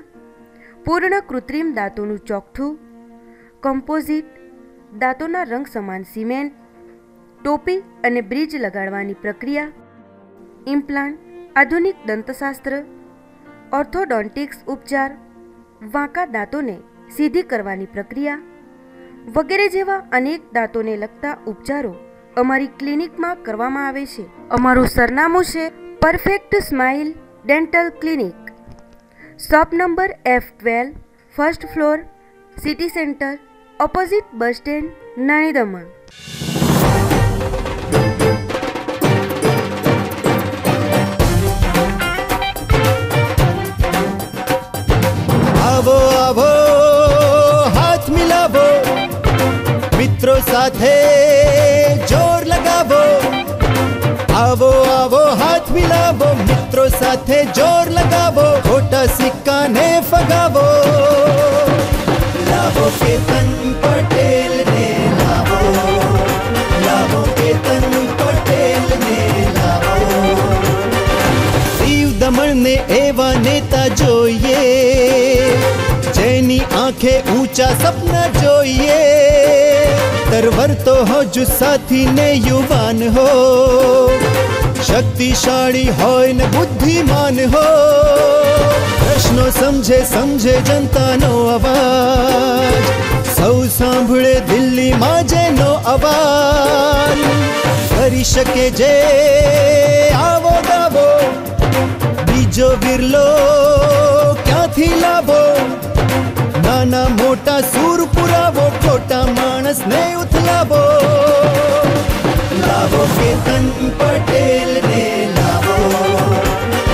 પૂર્ણ કૃત્રિમ દાંતોનું ચોકઠું, કમ્પોઝિટ, દાંતોના રંગ સમાન સિમેન્ટ, ટોપી અને બ્રિજ લગાડવાની પ્રક્રિયા, ઇમ્પ્લાન્ટ, આધુનિક દંતશાસ્ત્ર, ઓર્થોડોન્ટિક્સ ઉપચાર, વાંકા દાંતોને સીધી કરવાની પ્રક્રિયા વગેરે જેવા અનેક દાંતોને લગતા ઉપચારો અમારી ક્લિનિકમાં કરવામાં આવે છે. અમારું સરનામું છે perfect smile dental clinic, shop number F12, first floor, city centre, opposite bus stand, નાની દમણ. આવો આવો હાથ મિલાવો, મિત્રો સાથે જોર લગાવો. આવો આવો હાથ મિલાવો, મિત્રો સાથે જોર લગાવો, ખોટા સિક્કાને ફગાવો. લાવો કેતન પટેલ ને લાવો, લાવો કેતન પટેલ ને લાવો. દીવ દમણ ને એવા નેતા જોઈએ, જેની આંખે ઊંચા સપના જોઈએ. તરવરતો હો જુસ્સાથી ને યુવાન હો, શક્તિશાળી હોય ને બુદ્ધિમાન હો. પ્રશ્નો સમજે સમજે જનતાનો અવાજ, સૌ સાંભળે દિલ્હીમાં જેનો અવાજ. કરી શકે જે આવો દાવો, બીજો બિરલો ક્યાંથી લાવો. નાના મોટા સૂર પુરાવો, ખોટા માણસને ઉથલાવો. લાવો કેતન પટેલ ને લાવો,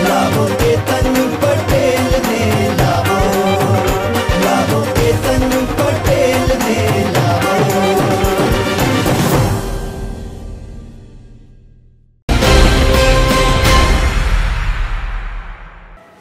લાવો કેતન પટેલ ને લાવો, લાવો કેતન પટેલ ને લાવો.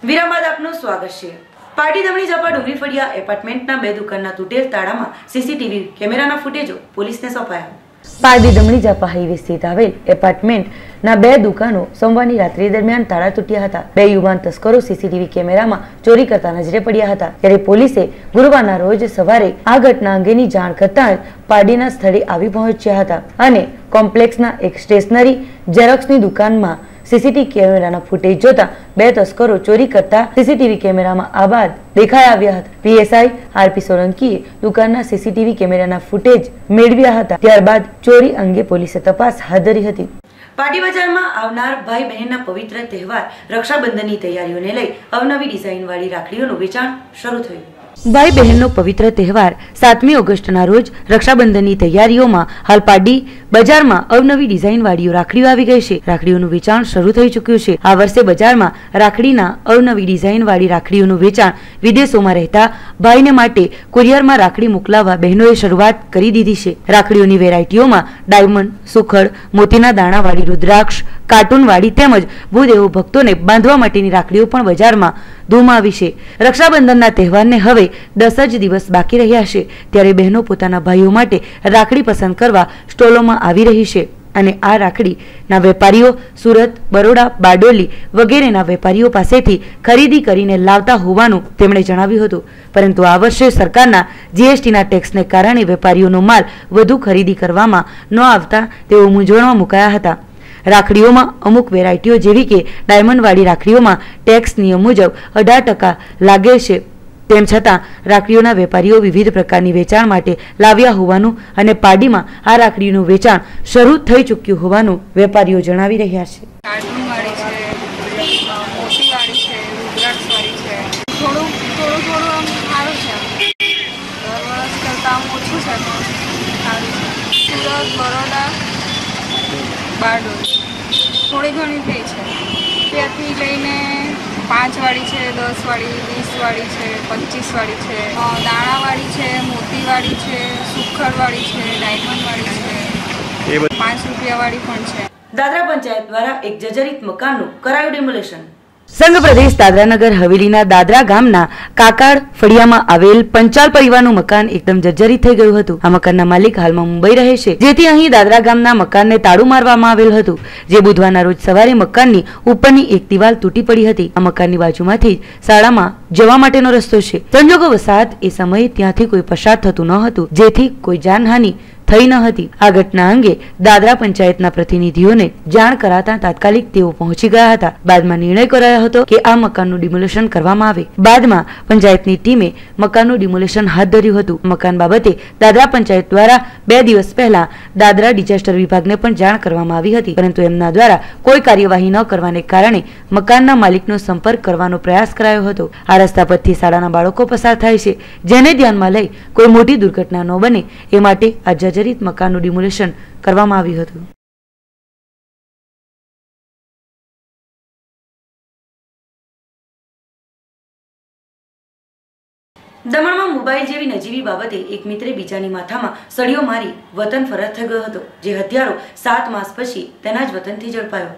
વિરામ બાદ આપનું સ્વાગત છે. પાટી દમણી ઝાપા ડુંગરી ફળિયા એપાર્ટમેન્ટના 2 દુકાનના તૂટેલ તાળામાં સીસીટીવી કેમેરાના ફૂટેજો પોલીસને સોંપાયા. પાટી દમણી ઝાપા હાઈવે સ્થિત આવેલ એપાર્ટમેન્ટના 2 દુકાનો સોમવારની રાત્રિ દરમિયાન તાળા તૂટ્યા હતા. 2 યુવાન તસ્કરો સીસીટીવી કેમેરામાં ચોરી કરતા નજરે પડ્યા હતા. ત્યારે પોલીસે ગુરુવારના રોજ સવારે આ ઘટના અંગેની જાણ કરતા જ પાડીના સ્થળે આવી પહોંચ્યા હતા અને કોમ્પ્લેક્સના એક સ્ટેશનરી ઝેરોક્સની દુકાનમાં સીસીટીવી કેમેરાના ફૂટેજ જોતા 2 તસ્કરો ચોરી કરતા સીસીટીવી કેમેરામાં આ બાદ દેખાઈ આવ્યા હતા. પીએસઆઈ આરપી સોલંકીએ દુકાનના સીસીટીવી કેમેરાના ફૂટેજ મેળવ્યા હતા. ત્યારબાદ ચોરી અંગે પોલીસે તપાસ હાથ ધરી હતી. પાટી બજારમાં આવનાર ભાઈ બહેનના પવિત્ર તહેવાર રક્ષાબંધનની તૈયારીઓને લઈ અવનવી ડિઝાઇનવાળી રાખડીઓનું વેચાણ શરૂ થયું. ભાઈ બહેનનો પવિત્ર તહેવાર 7મી ઓગસ્ટના રોજ રક્ષાબંધનની તૈયારીઓમાં હાલ પાટી બજારમાં અવનવી ડિઝાઇનવાળી રાખડીઓ આવી ગઈ છે. રાખડીઓનું વેચાણ શરૂ થઈ ચૂક્યું છે. આ વર્ષે બજારમાં રાખડીના અવનવી ડિઝાઇનવાળી રાખડીઓનું વેચાણ વિદેશોમાં રહેતા ભાઈને માટે કુરિયરમાં રાખડી મોકલાવવા બહેનોએ શરૂઆત કરી દીધી છે. રાખડીઓની વેરાયટીઓમાં ડાયમંડ, સુખડ, મોતીના દાણાવાળી રુદ્રાક્ષ, કાર્ટૂનવાળી તેમજ ભૂદેવો ભક્તોને બાંધવા માટેની રાખડીઓ પણ બજારમાં ધૂમ આવી છે. રક્ષાબંધનના તહેવારને હવે 10 જ દિવસ બાકી રહ્યા છે. ત્યારે બહેનો પોતાના ભાઈઓ માટે રાખડી પસંદ કરવા સ્ટોલોમાં આવી રહી છે અને આ રાખડીના વેપારીઓ સુરત, બરોડા, બારડોલી વગેરેના વેપારીઓ પાસેથી ખરીદી કરીને લાવતા હોવાનું તેમણે જણાવ્યું હતું. પરંતુ આ વર્ષે સરકારના જીએસટીના ટેક્સને કારણે વેપારીઓનો માલ વધુ ખરીદી કરવામાં ન આવતા તેઓ મૂંઝવણમાં મુકાયા હતા. રાખડીઓમાં અમુક વેરાયટીઓ જેવી કે ડાયમંડવાળી રાખડીઓમાં ટેક્સ નિયમ મુજબ 18% લાગે છે. તેમ છતાં રાખડીઓના વેપારીઓ વિવિધ પ્રકારની વેચાણ માટે લાવ્યા હોવાનું અને પાડીમાં આ રાખડીનું વેચાણ શરૂ થઈ ચૂક્યું હોવાનું વેપારીઓ જણાવી રહ્યા છે. કાર્ટૂનવાળી છે, મોતીવાળી છે, રુદ્રાક્ષવાળી છે. થોડું આમ સારું છે. દર વર્ષ કરતાં આમ ઓછું છે પણ સારું છે. સુરત, બરોડા, બારડોલી થોડી ઘણી થઈ છે. ત્યાંથી લઈને 5 વાળી છે, 10 વાળી, 20 વાળી છે, 25 વાળી છે, દાણાવાળી છે, મોતીવાળી છે, સુખડવાળી છે, ડાયમંડવાળી છે, 5 રૂપિયાવાળી પણ છે. દાદરા પંચાયત દ્વારા એક જર્જરિત મકાનનું કરાયું ડેમોલેશન. સંઘ પ્રદેશ દાદરાનગર હવેલીના દાદરા ગામના કાકાડ ફળિયામાં આવેલ પંચાલ પરિવારનું મકાન એકદમ જર્જરિત થઈ ગયું હતું. આ મકાનના માલિક હાલમાં મુંબઈ રહે છે, જેથી અહીં દાદરા ગામના મકાનને તાળું મારવામાં આવેલ હતું, જે બુધવારના રોજ સવારે મકાનની ઉપરની એક દિવાલ તૂટી પડી હતી. આ મકાનની બાજુમાંથી જ શાળામાં જવા માટેનો રસ્તો છે. સંજોગો વસાત એ સમયે ત્યાંથી કોઈ પસાર થતું ન હતું, જેથી કોઈ જાનહાનિ થઈ ન હતી. આ ઘટના અંગે દાદરા પંચાયતના પ્રતિનિધિઓને જાણ કરાતા તાત્કાલિક તેઓ પહોંચી ગયા હતા. બાદમાં નિર્ણય કરાયો હતો કે આ મકાનનું ડિમોલેશન કરવામાં આવે. બાદમાં પંચાયતની ટીમે મકાનનું ડિમોલેશન હાથ ધર્યું હતું. મકાન બાબતે દાદરા પંચાયત દ્વારા 2 દિવસ પહેલા દાદરા ડિઝાસ્ટર વિભાગને પણ જાણ કરવામાં આવી હતી, પરંતુ એમના દ્વારા કોઈ કાર્યવાહી ન કરવાને કારણે મકાનના માલિકનો સંપર્ક કરવાનો પ્રયાસ કરાયો હતો. આ રસ્તા પરથી શાળાના બાળકો પસાર થાય છે, જેને ધ્યાનમાં લઈ કોઈ મોટી દુર્ઘટના ન બને એ માટે આ જર્જરિત મકાનનું ડિમોલેશન કરવામાં આવ્યું હતું. દમણમાં મોબાઈલ જેવી નજીવી બાબતે એક મિત્રે બીજાની માથામાં સળીઓ મારી વતન ફરાર થઈ ગયો હતો, જે હત્યારો 7 માસ પછી તેના જ વતનથી ઝડપાયો.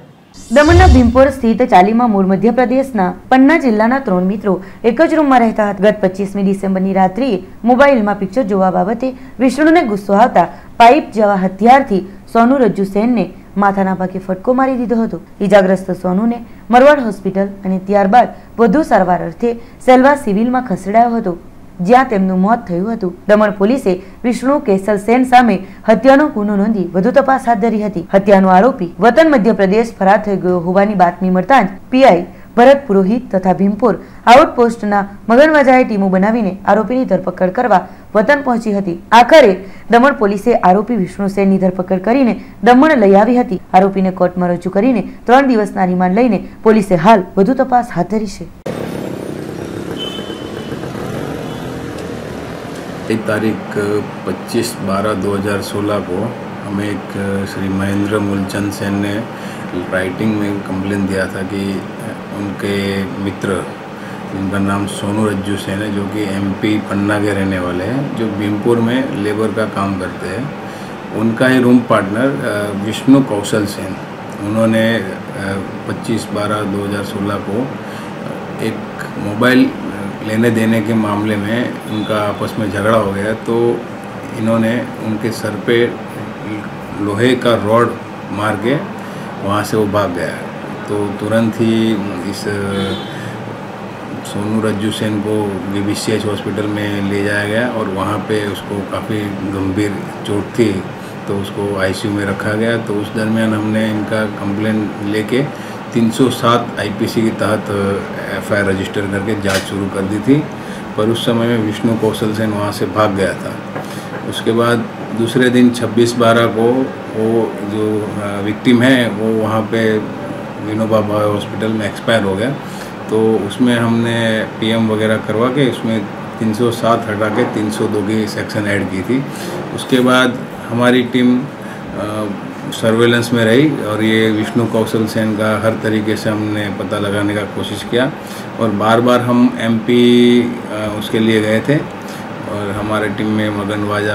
દમણના ભીમપોર સ્થિત ચાલીમાં મૂળ મધ્યપ્રદેશના પન્ના જિલ્લાના 3 મિત્રો એક જ રૂમમાં રહેતા હતા. ગત 25મી ડિસેમ્બરની રાત્રિએ મોબાઈલમાં પિક્ચર જોવા બાબતે વિષ્ણુને ગુસ્સો આવતા પાઇપ જેવા હથિયારથી સોનુ રજ્જુ સેનને માથાના ભાગે ફટકો મારી દીધો હતો. ઈજાગ્રસ્ત સોનુને મરવાડ હોસ્પિટલ અને ત્યારબાદ વધુ સારવાર અર્થે સેલવા સિવિલમાં ખસેડાયો હતો, જ્યાં તેમનું મોત થયું હતું. દમણ પોલીસે વિષ્ણુ કેસલ સેન સામે હત્યાનો ગુનો નોંધી વધુ તપાસ હાથ ધરી હતી. હત્યાનો આરોપી વતન મધ્યપ્રદેશ ફરાર થઈ ગયો હોવાની બાતમી મળતા જ પીઆઈ ભરત પુરોહિત તથા ભીમપુર આઉટપોસ્ટના મગનવાજાએ ટીમો બનાવીને આરોપીની ધરપકડ કરવા વતન પહોંચી હતી. આખરે દમણ પોલીસે આરોપી વિષ્ણુ સેનની ધરપકડ કરીને દમણ લઈ આવી હતી. આરોપીને કોર્ટમાં રજૂ કરીને 3 દિવસના રિમાન્ડ લઈને પોલીસે હાલ વધુ તપાસ હાથ ધરી છે. तारीख 25/12/2016 को हमें एक श्री महेंद्र मूलचंद सेन ने राइटिंग में कंप्लेन दिया था कि उनके मित्र जिनका नाम सोनू रज्जू सेन है, जो कि एमपी पन्ना के रहने वाले हैं, जो भीमपुर में लेबर का काम करते हैं, उनका ही रूम पार्टनर विष्णु कौशल सेन, उन्होंने 25/12/2016 को एक मोबाइल लेने देने के मामले में उनका आपस में झगड़ा हो गया, तो इन्होंने उनके सर पे लोहे का रॉड मार के वहाँ से वो भाग गया. तो तुरंत ही इस सोनू रज्जू सेन को BBCH हॉस्पिटल में ले जाया गया और वहाँ पे उसको काफ़ी गंभीर चोट थी, तो उसको ICU में रखा गया. तो उस दरमियान हमने इनका कंप्लेन लेके 307 IPC के तहत FIR रजिस्टर करके जांच शुरू कर दी थी, पर उस समय में विष्णु कौशल सेन वहाँ से भाग गया था. उसके बाद दूसरे दिन 26/12 को वो जो विक्टिम है वो वहाँ पे विनोबा भावे हॉस्पिटल में एक्सपायर हो गया. तो उसमें हमने PM वगैरह करवा के उसमें 307 हटा के 302 की सेक्शन ऐड की थी. उसके बाद हमारी टीम सर्वेलेंस में रही और ये विष्णु कौशल सेन का हर तरीके से हमने पता लगाने का कोशिश किया और बार बार हम MP उसके लिए गए थे और हमारे टीम में मगनवाजा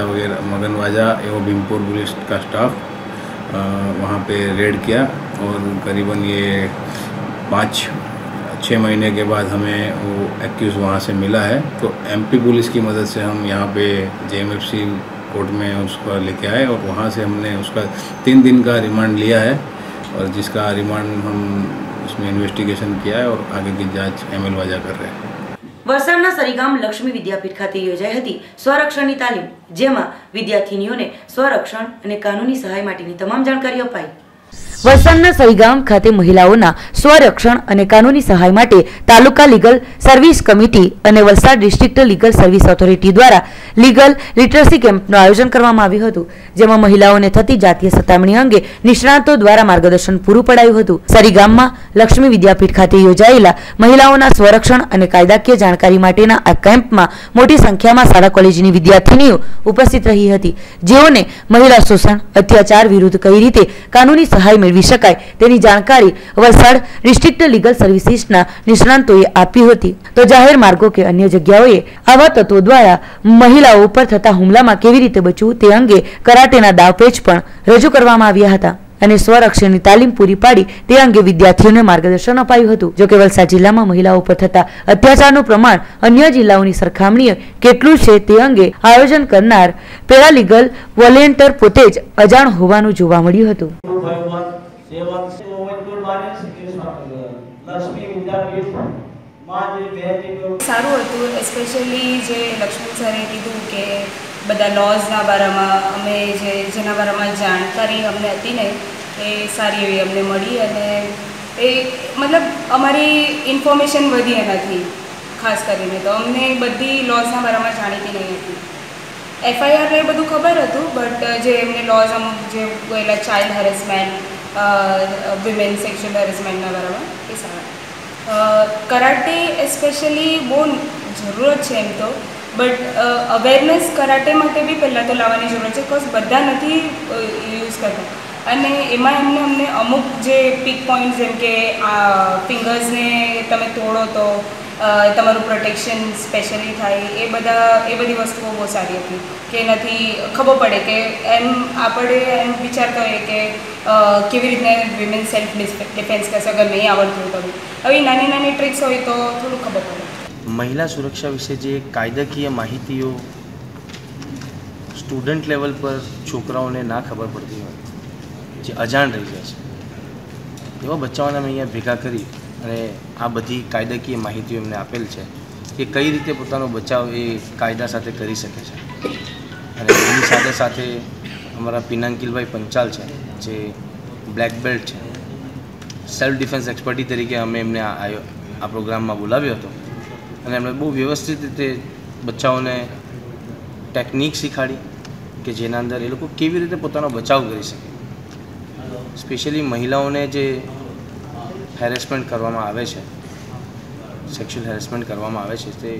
एवं भीमपुर पुलिस का स्टाफ वहाँ पे रेड किया और करीबन ये 5-6 महीने के बाद हमें वो एक्यूज़ वहाँ से मिला है. तो MP पुलिस की मदद से हम यहाँ पे JMFC कोर्ट में उसको लेके आए और वहाँ से हमने उसका 3 दिन का रिमांड लिया है और जिसका रिमांड हम उसमें इन्वेस्टिगेशन किया है और आगे की जांच ML वाजा कर रहे हैं. વલસાડના સરીગામ લક્ષ્મી વિદ્યાપીઠ ખાતે યોજાઈ હતી સ્વરક્ષણની તાલીમ, જેમાં વિદ્યાર્થીનીઓને સ્વરક્ષણ અને કાનૂની સહાય માટેની તમામ જાણકારી અપાઈ. વલસાડના સરીગામ ખાતે મહિલાઓના સ્વરક્ષણ અને કાનૂની સહાય માટે તાલુકા લીગલ સર્વિસ કમિટી અને Valsad district legal service authority દ્વારા લીગલ લિટરસી કેમ્પનું આયોજન કરવામાં આવ્યું હતું, જેમાં મહિલાઓને થતી જાતીય સતામણી અંગે નિષ્ણાતો દ્વારા માર્ગદર્શન પૂરું પડાયું હતું. સરીગામમાં લક્ષ્મી વિદ્યાપીઠ ખાતે યોજાયેલા મહિલાઓના સ્વરક્ષણ અને કાયદાકીય જાણકારી માટેના આ કેમ્પમાં મોટી સંખ્યામાં શાળા કોલેજની વિદ્યાર્થીનીઓ ઉપસ્થિત રહી હતી, જેઓને મહિલા શોષણ અત્યાચાર વિરુદ્ધ કઈ રીતે કાનૂની સહાય મેળવી શકાય તેની જાણકારી વલસાડ ડિસ્ટ્રિક્ટ લીગલ સર્વિસીસના નિષ્ણાંતોએ આપી હતી. તો જાહેર માર્ગો કે અન્ય જગ્યાઓએ આવા તત્વો દ્વારા મહિલાઓ ઉપર થતા હુમલામાં કેવી રીતે બચવું તે અંગે કરાટેના દાવપેચ પણ રજૂ કરવામાં આવ્યા હતા. અને સ્વરક્ષણની તાલીમ પૂરી પાડી તે અંગે વિદ્યાર્થીઓને માર્ગદર્શન અપાયું હતું. જોકે વલસાડ જિલ્લામાં મહિલાઓ પર થતા અત્યાચારનું પ્રમાણ અન્ય જિલ્લાઓની સરખામણીએ કેટલું છે તે અંગે આયોજન કરનાર પેરાલીગલ વોલેન્ટિયર પોતે જ અજાણ હોવાનું જોવા મળ્યું હતું. સારું હતું, એસ્પેશિયલી જે લક્ષ્મણ સરે કીધું કે બધા લોઝના બારામાં અમે જેના બારામાં જાણકારી અમને હતી ને એ સારી એવી અમને મળી અને એ મતલબ અમારી ઇન્ફોર્મેશન વધી એનાથી. ખાસ કરીને તો અમને બધી લોઝના બારામાં જાણીતી નહીં હતી. FIR ને બધું ખબર હતું, બટ જે એમને લોઝ અમુક જે ગયેલા ચાઇલ્ડ હેરેસમેન્ટ, વિમેન સેક્સ્યુઅલ હેરેસમેન્ટના બારામાં એ સારા. કરાટે એસ્પેશિયલી બહુ જરૂરત છે એમ તો, બટ અવેરનેસ કરાટે માટે બી પહેલાં તો લાવવાની જરૂર છે, બિકોઝ બધા નથી યુઝ કરતા. અને એમાં અમને અમુક જે પીક પોઈન્ટ જેમ કે ફિંગર્સને તમે તોડો તો તમારું પ્રોટેક્શન સ્પેશિયલી થાય, એ બધી વસ્તુઓ બહુ સારી હતી કે એનાથી ખબર પડે કે એમ આપણે એમ વિચારતા હોઈએ કે કેવી રીતે વિમેન સેલ્ફ ડિફેન્સ કરશે અગર નહીં આવડતું તો. હવે નાની નાની ટ્રિક્સ હોય તો થોડું ખબર પડે. મહિલા સુરક્ષા વિશે જે કાયદાકીય માહિતીઓ સ્ટુડન્ટ લેવલ પર છોકરાઓને ના ખબર પડતી હોય, જે અજાણ રહી જાય છે, એવા બચ્ચાઓને અમે અહીંયા ભેગા કરી અને આ બધી કાયદાકીય માહિતીઓ એમને આપેલ છે કે કઈ રીતે પોતાનો બચાવ એ કાયદા સાથે કરી શકે છે. અને એની સાથે સાથે અમારા પિનાકિલભાઈ પંચાલ છે જે બ્લેક બેલ્ટ છે, સેલ્ફ ડિફેન્સ એક્સપર્ટી તરીકે અમે એમને આ પ્રોગ્રામમાં બોલાવ્યો હતો અને એમણે બહુ વ્યવસ્થિત રીતે બચ્ચાઓને ટેકનિક શીખવાડી કે જેના અંદર એ લોકો કેવી રીતે પોતાનો બચાવ કરી શકે. સ્પેશિયલી મહિલાઓને જે હેરેસમેન્ટ કરવામાં આવે છે, સેક્સ્યુઅલ હેરેસમેન્ટ કરવામાં આવે છે, તે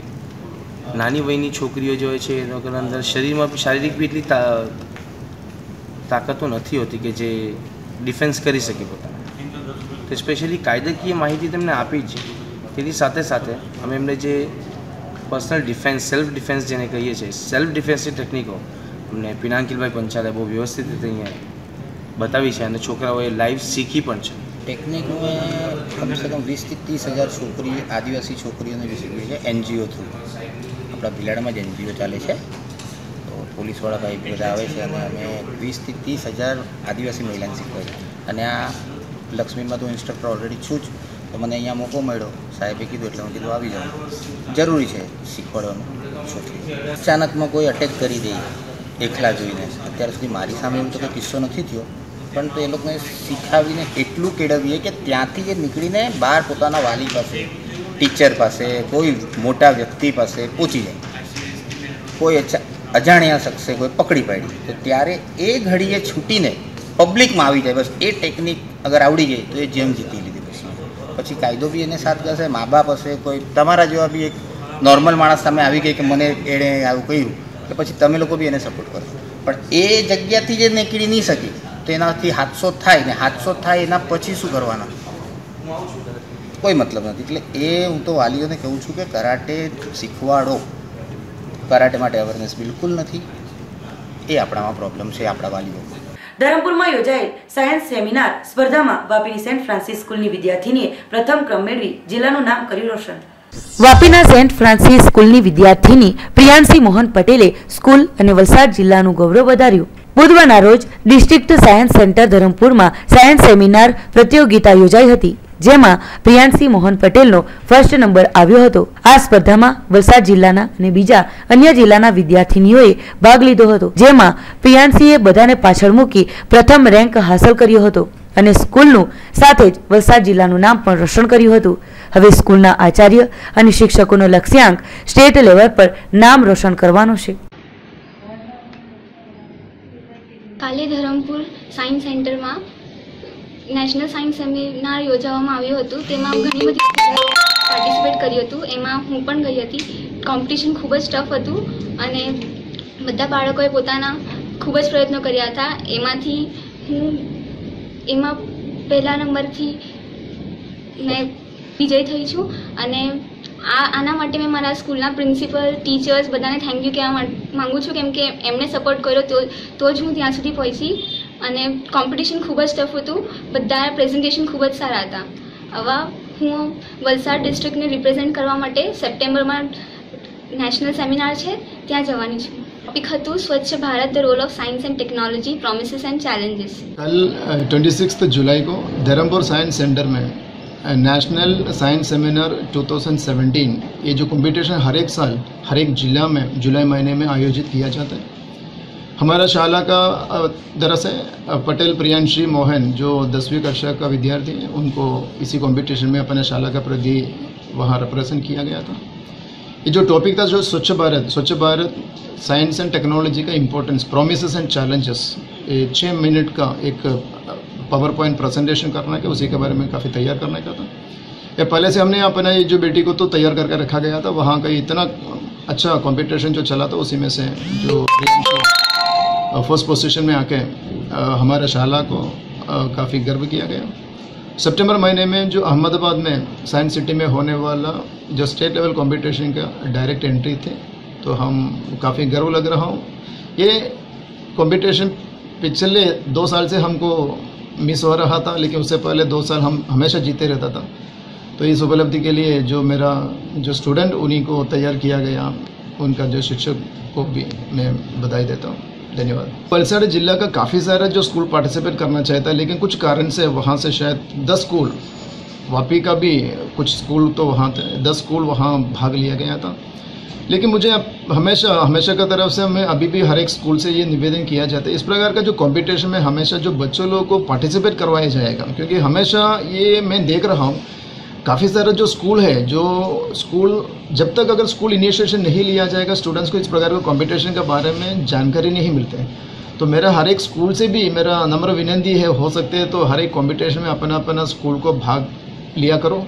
નાની વયની છોકરીઓ જે હોય છે એ લોકોના અંદર શરીરમાં શારીરિક બી એટલી તાકાતો નથી હોતી કે જે ડિફેન્સ કરી શકે પોતાને. તો સ્પેશિયલી કાયદાકીય માહિતી તેમને આપી છે. તેની સાથે સાથે અમે એમને જે પર્સનલ ડિફેન્સ, સેલ્ફ ડિફેન્સ જેને કહીએ છીએ, સેલ્ફ ડિફેન્સની ટેકનિકો અમને પિનાકિલભાઈ પંચાલે બહુ વ્યવસ્થિત રીતે અહીંયા બતાવી છે અને છોકરાઓએ લાઈવ શીખી પણ છે. ટેકનિક મેં કમસે કમ 20 થી 30,000 છોકરી, આદિવાસી છોકરીઓને બી શીખવી છે NGO થ્રુ. આપણા ભીલાડામાં જ NGO ચાલે છે, તો પોલીસવાળા ભાઈ બધા આવે છે અને અમે 20 થી 30,000 આદિવાસી મહિલાને શીખવે છે. અને આ લક્ષ્મીમાં તો ઇન્સ્ટ્રક્ટર ઓલરેડી છું જ, તો મને અહીંયા મોકો મળ્યો, સાહેબે કીધું એટલે હું કીધું આવી જાઉં. જરૂરી છે શીખવાડવાનું છોકરી. અચાનકમાં કોઈ અટેક કરી દે એકલા જોઈને, અત્યાર સુધી મારી સામે એવું તો કોઈ કિસ્સો નથી થયો, પણ તો એ લોકોને શીખાવીને એટલું કેળવીએ કે ત્યાંથી જે નીકળીને બહાર પોતાના વાલી પાસે, ટીચર પાસે, કોઈ મોટા વ્યક્તિ પાસે પહોંચી જાય. કોઈ અજાણ્યા શખ્સે કોઈ પકડી પાડી તો ત્યારે એ ઘડીએ છૂટીને પબ્લિકમાં આવી જાય. બસ એ ટેકનિક અગર આવડી ગઈ તો એ જેમ જીતી લીધી. પછી કાયદો બી એને સાથ કરશે, મા બાપ હશે, કોઈ તમારા જેવા બી એક નોર્મલ માણસ સામે આવી ગઈ કે મને એણે આવું કહ્યું કે પછી તમે લોકો બી એને સપોર્ટ કરો. પણ એ જગ્યાથી જે નીકળી નહીં શકી તો એનાથી હાદસો થાય, ને હાદસો થાય એના પછી શું કરવાના, કોઈ મતલબ નથી. એટલે એ હું તો વાલીઓને કહું છું કે કરાટે શીખવાડો. કરાટે માટે અવેરનેસ બિલકુલ નથી, એ આપણામાં પ્રોબ્લેમ છે, આપણા વાલીઓ. ધરમપુરમાં યોજાયેલ સાયન્સ સેમિનાર સ્પર્ધામાં વાપીની સેન્ટ ફ્રાન્સિસ સ્કૂલની વિદ્યાર્થીનીએ પ્રથમ ક્રમ મેળવી જિલ્લાનું નામ કર્યું રોશન. વાપીના સેન્ટ ફ્રાન્સિસ સ્કૂલની વિદ્યાર્થીની પ્રિયાંશી મોહન પટેલે સ્કૂલ અને વલસાડ જિલ્લાનું ગૌરવ વધાર્યું. બુધવારના રોજ ડિસ્ટ્રિક્ટ સાયન્સ સેન્ટર ધરમપુરમાં સાયન્સ સેમિનાર પ્રતિયોગિતા યોજાઈ હતી, જેમાં પ્રિયાંશી મોહન પટેલનો ફર્સ્ટ નંબર આવ્યો હતો. આ સ્પર્ધામાં વલસાડ જિલ્લાના અને બીજા અન્ય જિલ્લાના વિદ્યાર્થીનીઓએ ભાગ લીધો હતો, જેમાં પ્રિયાંશીએ બધાને પાછળ મૂકી પ્રથમ રેન્ક હાંસલ કર્યો હતો અને સ્કૂલનું સાથે જ વલસાડ જિલ્લાનું નામ પણ રોશન કર્યું હતું. હવે સ્કૂલના આચાર્ય અને શિક્ષકોનો લક્ષ્યાંક સ્ટેટ લેવલ પર નામ રોશન કરવાનો છે. કાલે ધરમપુર સાયન્સ સેન્ટરમાં નેશનલ સાયન્સ સેમિનાર યોજવામાં આવ્યું હતું. તેમાં ઘણી બધી પાર્ટિસિપેટ કર્યું હતું. એમાં હું પણ ગઈ હતી. કોમ્પિટિશન ખૂબ જ ટફ હતું અને બધા બાળકોએ પોતાના ખૂબ જ પ્રયત્નો કર્યા હતા. એમાંથી હું પહેલા નંબરથી મેં વિજય થઈ છું અને આના માટે મેં મારા સ્કૂલના પ્રિન્સિપલ, ટીચર્સ બધાને થેન્ક યુ કહેવા માગું છું, કેમ કે એમણે સપોર્ટ કર્યો તો જ હું ત્યાં સુધી પહોંચી. અને કોમ્પિટિશન ખૂબ જ ટફ હતું. બધા પ્રેઝન્ટેશન ખૂબ જ સારા હતા. આવા હું વલસાડ ડિસ્ટ્રિક્ટને રિપ્રેઝેન્ટ કરવા માટે સપ્ટેમ્બરમાં નેશનલ સેમિનાર છે ત્યાં જવાની છું. ટોપિક હતું Swachh Bharat the role of science and technology promises and challenges. कल 26 जुलाई को धर्मपुर साइंस सेंटर में नेशनल साइंस सेमिनार 2017 ये जो कंपटीशन हर एक साल हर एक जिला में जुलाई महीने में आयोजित किया जाता है. हमारा शाला का दरअसल पटेल प्रियांशी मोहन जो 10वीं कक्षा का विद्यार्थी हैं उनको इसी कंपटीशन में अपने शाला का प्रति वहाँ रिप्रेजेंट किया गया था. ये जो टॉपिक था जो स्वच्छ भारत साइंस एंड टेक्नोलॉजी का importance promises and challenges, 6 minute का एक पावर पॉइंट प्रेजेंटेशन करना है, उसी के बारे में काफ़ी तैयार करने का था. ये पहले से हमने अपना ये जो बेटी को तो तैयार करके रखा गया था. वहाँ का इतना अच्छा कंपटीशन जो चला था उसी में से जो फर्स्ट पोजीशन में आके हमारा शाला को काफ़ी गर्व किया गया. सितंबर महीने में जो अहमदाबाद में साइंस सिटी में होने वाला जो स्टेट लेवल कंपटीशन का डायरेक्ट एंट्री थे, तो हम काफ़ी गर्व लग रहा हूँ. ये कंपटीशन पिछले 2 साल से हमको मिस हो रहा था, लेकिन उससे पहले 2 साल हम हमेशा जीते रहता था. तो इस उपलब्धि के लिए जो मेरा जो स्टूडेंट उन्हीं को तैयार किया गया, उनका जो शिक्षक को भी मैं बधाई देता हूँ. धन्यवाद. वलसाड़ जिला का काफ़ी सारा जो स्कूल पार्टिसिपेट करना चाहता है, लेकिन कुछ कारण से वहाँ से शायद 10 स्कूल, वापी का भी कुछ स्कूल तो वहाँ थे, 10 स्कूल वहाँ भाग लिया गया था. लेकिन मुझे हमेशा का तरफ से मैं अभी भी हर एक स्कूल से ये निवेदन किया जाता है, इस प्रकार का जो कंपटीशन में हमेशा जो बच्चों लोगों को पार्टिसिपेट करवाया जाएगा. क्योंकि हमेशा ये मैं देख रहा हूँ काफ़ी सारा जो स्कूल है, जो स्कूल जब तक अगर स्कूल इनिशिएशन नहीं लिया जाएगा स्टूडेंट्स को इस प्रकार के कंपटीशन के बारे में जानकारी नहीं मिलते. तो मेरा हर एक स्कूल से भी मेरा नम्र विनती है, हो सकते है तो हर एक कंपटीशन में अपना अपना स्कूल को भाग लिया करो,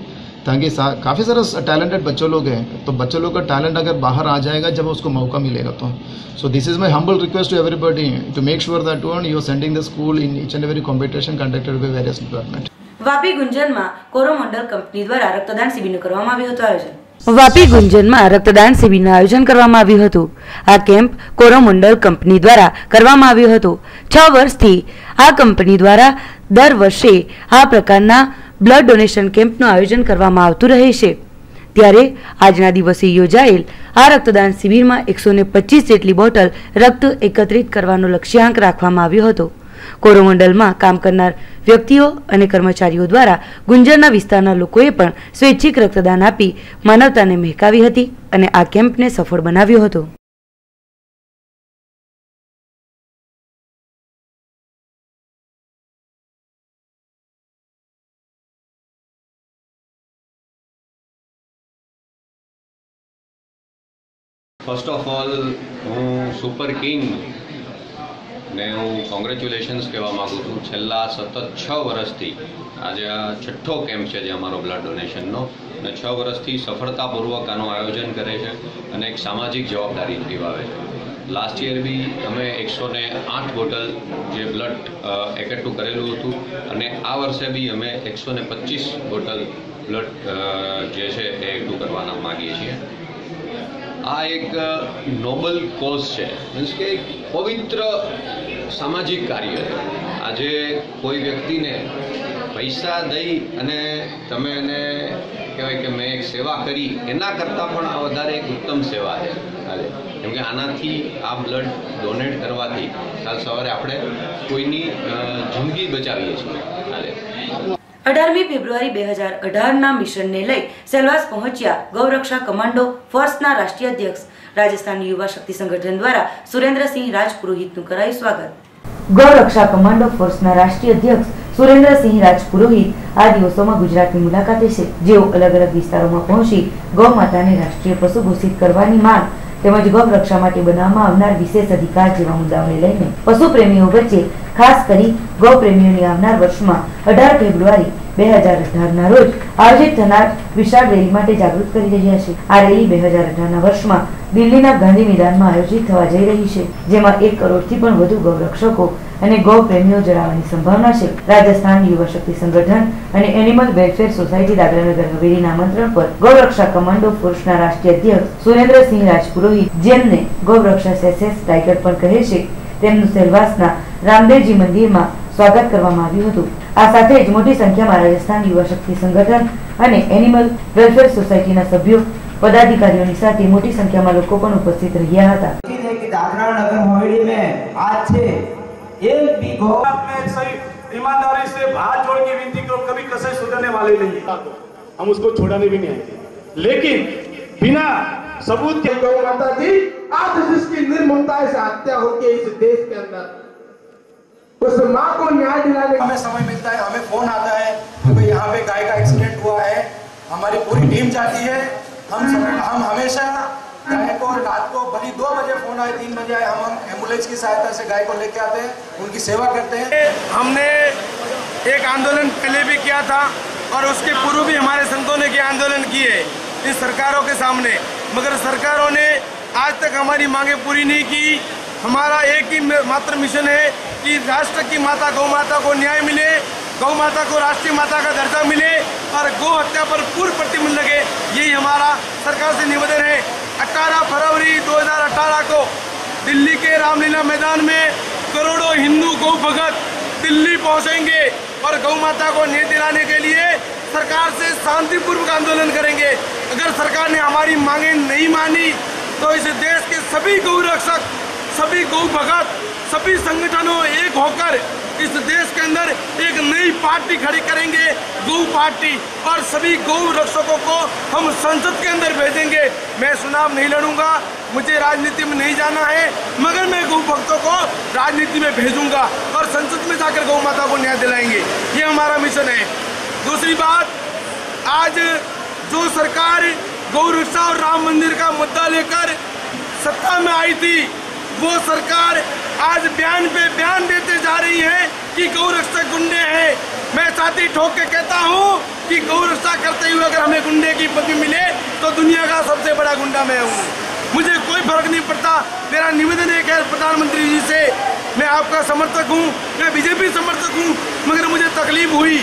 ताकि काफ़ी सारा टैलेंटेड बच्चों लोग हैं. तो बच्चों लोग का टैलेंट अगर बाहर आ जाएगा जब उसको मौका मिलेगा. तो so this is my humble request to everybody to make sure that you are sending the school in each and every competition conducted by various department. Vapi ગુંજનમાં કોરોમંડળ કંપની દ્વારા રક્તદાન શિબિરનું કરવામાં આવ્યું હતું આયોજન. વાપી ગુંજનમાં રક્તદાન શિબિરનું આયોજન કરવામાં આવ્યું હતું. આ કેમ્પ કોરોમંડળ કંપની દ્વારા કરવામાં આવ્યું હતું. 6 વર્ષથી આ કંપની દ્વારા દર વર્ષે આ પ્રકારના બ્લડ ડોનેશન કેમ્પનું આયોજન કરવામાં આવતું રહે છે. ત્યારે આજના દિવસે યોજાયેલ આ રક્તદાન શિબિરમાં 125 જેટલી બોટલ રક્ત એકત્રિત કરવાનો લક્ષ્યાંક રાખવામાં આવ્યો હતો. કોરોમંડલમાં કામ કરનાર વ્યક્તિઓ અને કર્મચારીઓ દ્વારા ગુંજરના વિસ્તારના લોકોએ પણ સ્વૈચ્છિક રક્તદાન આપી માનવતાને મહેકાવી હતી અને આ કેમ્પને સફળ બનાવ્યો હતો. ફર્સ્ટ ઓફ ઓલ હું સુપર કિંગ ને હું કોંગ્રેચ્યુલેશન્સ કહેવા માગું છું. છેલ્લા સતત 6 વર્ષથી આજે આ 6ઠ્ઠો કેમ્પ છે જે અમારો બ્લડ ડોનેશનનો, અને 6 વર્ષથી સફળતાપૂર્વક આનું આયોજન કરે છે અને એક સામાજિક જવાબદારી નિભાવે છે. લાસ્ટ યર બી અમે 108 બોટલ જે બ્લડ એકઠું કરેલું હતું, અને આ વર્ષે બી અમે 125 બોટલ બ્લડ જે છે એ એકઠું કરવાના માગીએ છીએ. આ એક નોબલ કોઝ છે, મીન્સ કે એક પવિત્ર સામાજિક કાર્ય છે. આજે કોઈ વ્યક્તિને પૈસા દઈ અને તમે એને કહેવાય કે મેં એક સેવા કરી, એના કરતાં પણ આ વધારે એક ઉત્તમ સેવા છે. કેમ કે આનાથી આ બ્લડ ડોનેટ કરવાથી કાલ સવારે આપણે કોઈની જિંદગી બચાવીએ છીએ. 18મી ફેબ્રુઆરી 2018ના મિશનને લઈ સેલવાસ પહોંચ્યા ગૌરક્ષા કમાન્ડો ફોર્સના રાષ્ટ્રીય અધ્યક્ષ રાજસ્થાન યુવા શક્તિ સંગઠન દ્વારા સુરેન્દ્રસિંહ રાજપુરોહિતનું કરાયું સ્વાગત. ગૌરક્ષા કમાન્ડો ફોર્સના રાષ્ટ્રીય અધ્યક્ષ સુરેન્દ્રસિંહ રાજપુરોહિત આ દિવસોમાં ગુજરાતની મુલાકાતે છે, જેઓ અલગ અલગ વિસ્તારોમાં પહોંચી ગૌ માતાને રાષ્ટ્રીય પશુ ઘોષિત કરવાની માંગ તેમજ ગૌ રક્ષા માટે બનાવવામાં આવનાર વિશેષ અધિકાર જેવા મુદ્દાઓને લઈને પશુ પ્રેમીઓ વચ્ચે ખાસ કરી ગૌ પ્રેમીઓની આવનાર વર્ષમાં 18 ફેબ્રુઆરી 2018ના રોજ આયોજિત થનાર વિશાળ રેલી માટે જાગૃત કરી રહ્યા છે. આ રેલી 2018ના વર્ષમાં દિલ્હીના ગાંધી મેદાનમાં આયોજિત થવા જઈ રહી છે, જેમાં 1 કરોડથી પણ વધુ ગૌરક્ષકો અને ગૌ પ્રેમીઓ જોડાવાની સંભાવના છે. રાજસ્થાન યુવા શક્તિ સંગઠન અને એનિમલ વેલફેર સોસાયટી દાદરાનગર હવેલીના આમંત્રણ પર ગૌરક્ષા કમાન્ડો ફોર્સના રાષ્ટ્રીય અધ્યક્ષ સુરેન્દ્રસિંહ રાજપુરોહિત, જેમને ગૌરક્ષા સેસેસ ટાઈગર પણ કહે છે, તેમનું સેલવાસના રામદેવજી મંદિરમાં સ્વાગત કરવામાં આવ્યું હતું। આ સાથે જ મોટી સંખ્યામાં રાજસ્થાન યુવા શક્તિ સંગઠન અને એનિમલ વેલફેર સોસાયટીના સભ્યો पदाधिकारियों साथ मोटी संख्या में लोग उपस्थित रहा था। दादरा नगर हवेली में आज से एक भी में सही ईमानदारी से हाथ जोड़ के विनती करो, कभी कसर सुधरने वाले नहीं, हम उसको छोड़ाने भी नहीं आएंगे, लेकिन बिना सबूत के गौ माता की आज जिसकी निर्ममता से हत्या होती है इस देश के अंदर, उस माँ को न्याय दिलाने हमें समय मिलता है, हमें फोन आता है कि यहाँ पे गाय का एक्सीडेंट हुआ है, हमारी पूरी टीम जाती है, हम हमेशा गाय को रात को भली 2 बजे फोन आए 3 बजे आए, हम एम्बुलेंस की सहायता से गाय को लेके आते हैं, उनकी सेवा करते हैं। हमने एक आंदोलन पहले भी किया था और उसके पूर्व भी हमारे संतों ने के आंदोलन किए इन सरकारों के सामने, मगर सरकारों ने आज तक हमारी मांगे पूरी नहीं की। हमारा एक ही मात्र मिशन है कि राष्ट्र की माता गौ माता को न्याय मिले, गौ माता को राष्ट्रीय माता का दर्जा मिले और गौ हत्या पर पूर्ण प्रतिबंध लगे, यही हमारा सरकार से निवेदन है। 18 फरवरी 2018 को दिल्ली के रामलीला मैदान में करोड़ों हिंदू गौ भगत दिल्ली पहुंचेंगे और गौ माता को न्याय दिलाने के लिए सरकार से शांतिपूर्वक आंदोलन करेंगे। अगर सरकार ने हमारी मांगे नहीं मानी तो इस देश के सभी गौ रक्षक, सभी गौ भगत, सभी संगठनों एक होकर इस देश के अंदर एक नई पार्टी खड़ी करेंगे, गौ पार्टी, और सभी गौ रक्षकों को हम संसद के अंदर भेजेंगे। मैं चुनाव नहीं लड़ूंगा, मुझे राजनीति में नहीं जाना है, मगर मैं गौ भक्तों को राजनीति में भेजूंगा और संसद में जाकर गौ माता को न्याय दिलाएंगे, ये हमारा मिशन है। दूसरी बात, आज जो सरकार गौ रक्षा और राम मंदिर का मुद्दा लेकर सत्ता में आई थी, वो सरकार आज बयान पे बयान देते जा रही है कि गौ रक्षक गुंडे हैं। मैं छाती ठोक के कहता हूँ कि गौ रक्षा करते हुए अगर हमें गुंडे की पदवी मिले तो दुनिया का सबसे बड़ा गुंडा मैं हूँ, मुझे कोई फर्क नहीं पड़ता। मेरा निवेदन एक है प्रधानमंत्री जी से, मैं आपका समर्थक हूँ, मैं बीजेपी समर्थक हूँ, मगर मुझे तकलीफ हुई,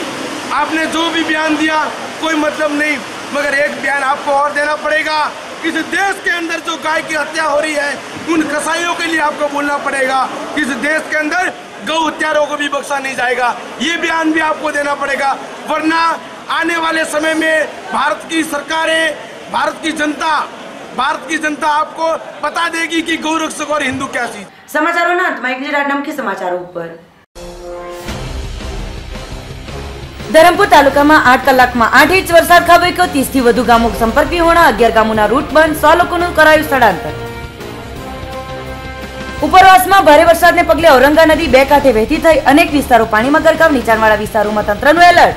आपने जो भी बयान दिया कोई मतलब नहीं, मगर एक बयान आपको और देना पड़ेगा। इस देश के अंदर जो गाय की हत्या हो रही है उन कसाईयों के लिए आपको बोलना पड़ेगा। इस देश के अंदर गौ हत्यारों को भी बख्शा नहीं जाएगा, ये बयान भी आपको देना पड़ेगा, वरना आने वाले समय में भारत की सरकारें, भारत की जनता आपको बता देगी कि गौ रक्षक और हिंदू क्या चीज। समाचारों अंत में एक नजर नाम के समाचारों पर। धरमपुर तालुका में 8 कलाक में 8 इंच वरसाद खाबक्यो। 30 થી વધુ ગામો સંપર્ક વિહોણા, 11 ગામોના રૂટ બંધ, 100 લોકોનું કરાયું સ્થળાંતર। ઉપરવાસમાં ભારે વરસાદને પગલે ઔરંગા નદી બે કાંઠે વહેતી થઈ અનેક વિસ્તારો પાણીમાં ગરકાવ, નીચાણવાળા વિસ્તારોમાં તંત્રનું એલર્ટ।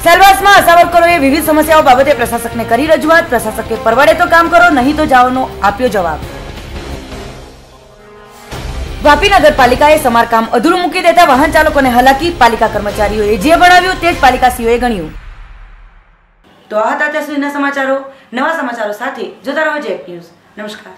સેલવાસમાં આશાવર્કરોએ વિવિધ સમસ્યાઓ બાબતે પ્રશાસકને કરી રજૂઆત, પ્રશાસકે પરવડે તો કામ કરો, નહીં તો જાઓનો આપ્યો જવાબ। વાપી નગરપાલિકાએ સમારકામ અધૂરું મૂકી દેતા વાહન ચાલકોને હાલાકી, પાલિકા કર્મચારીઓએ જે ભણાવ્યું તે જ પાલિકા સીઓએ ગણ્યું। તો આ હતા અત્યાર સુધીના સમાચારો। નવા સમાચારો સાથે જોતા રહો જેક ન્યૂઝ। નમસ્કાર।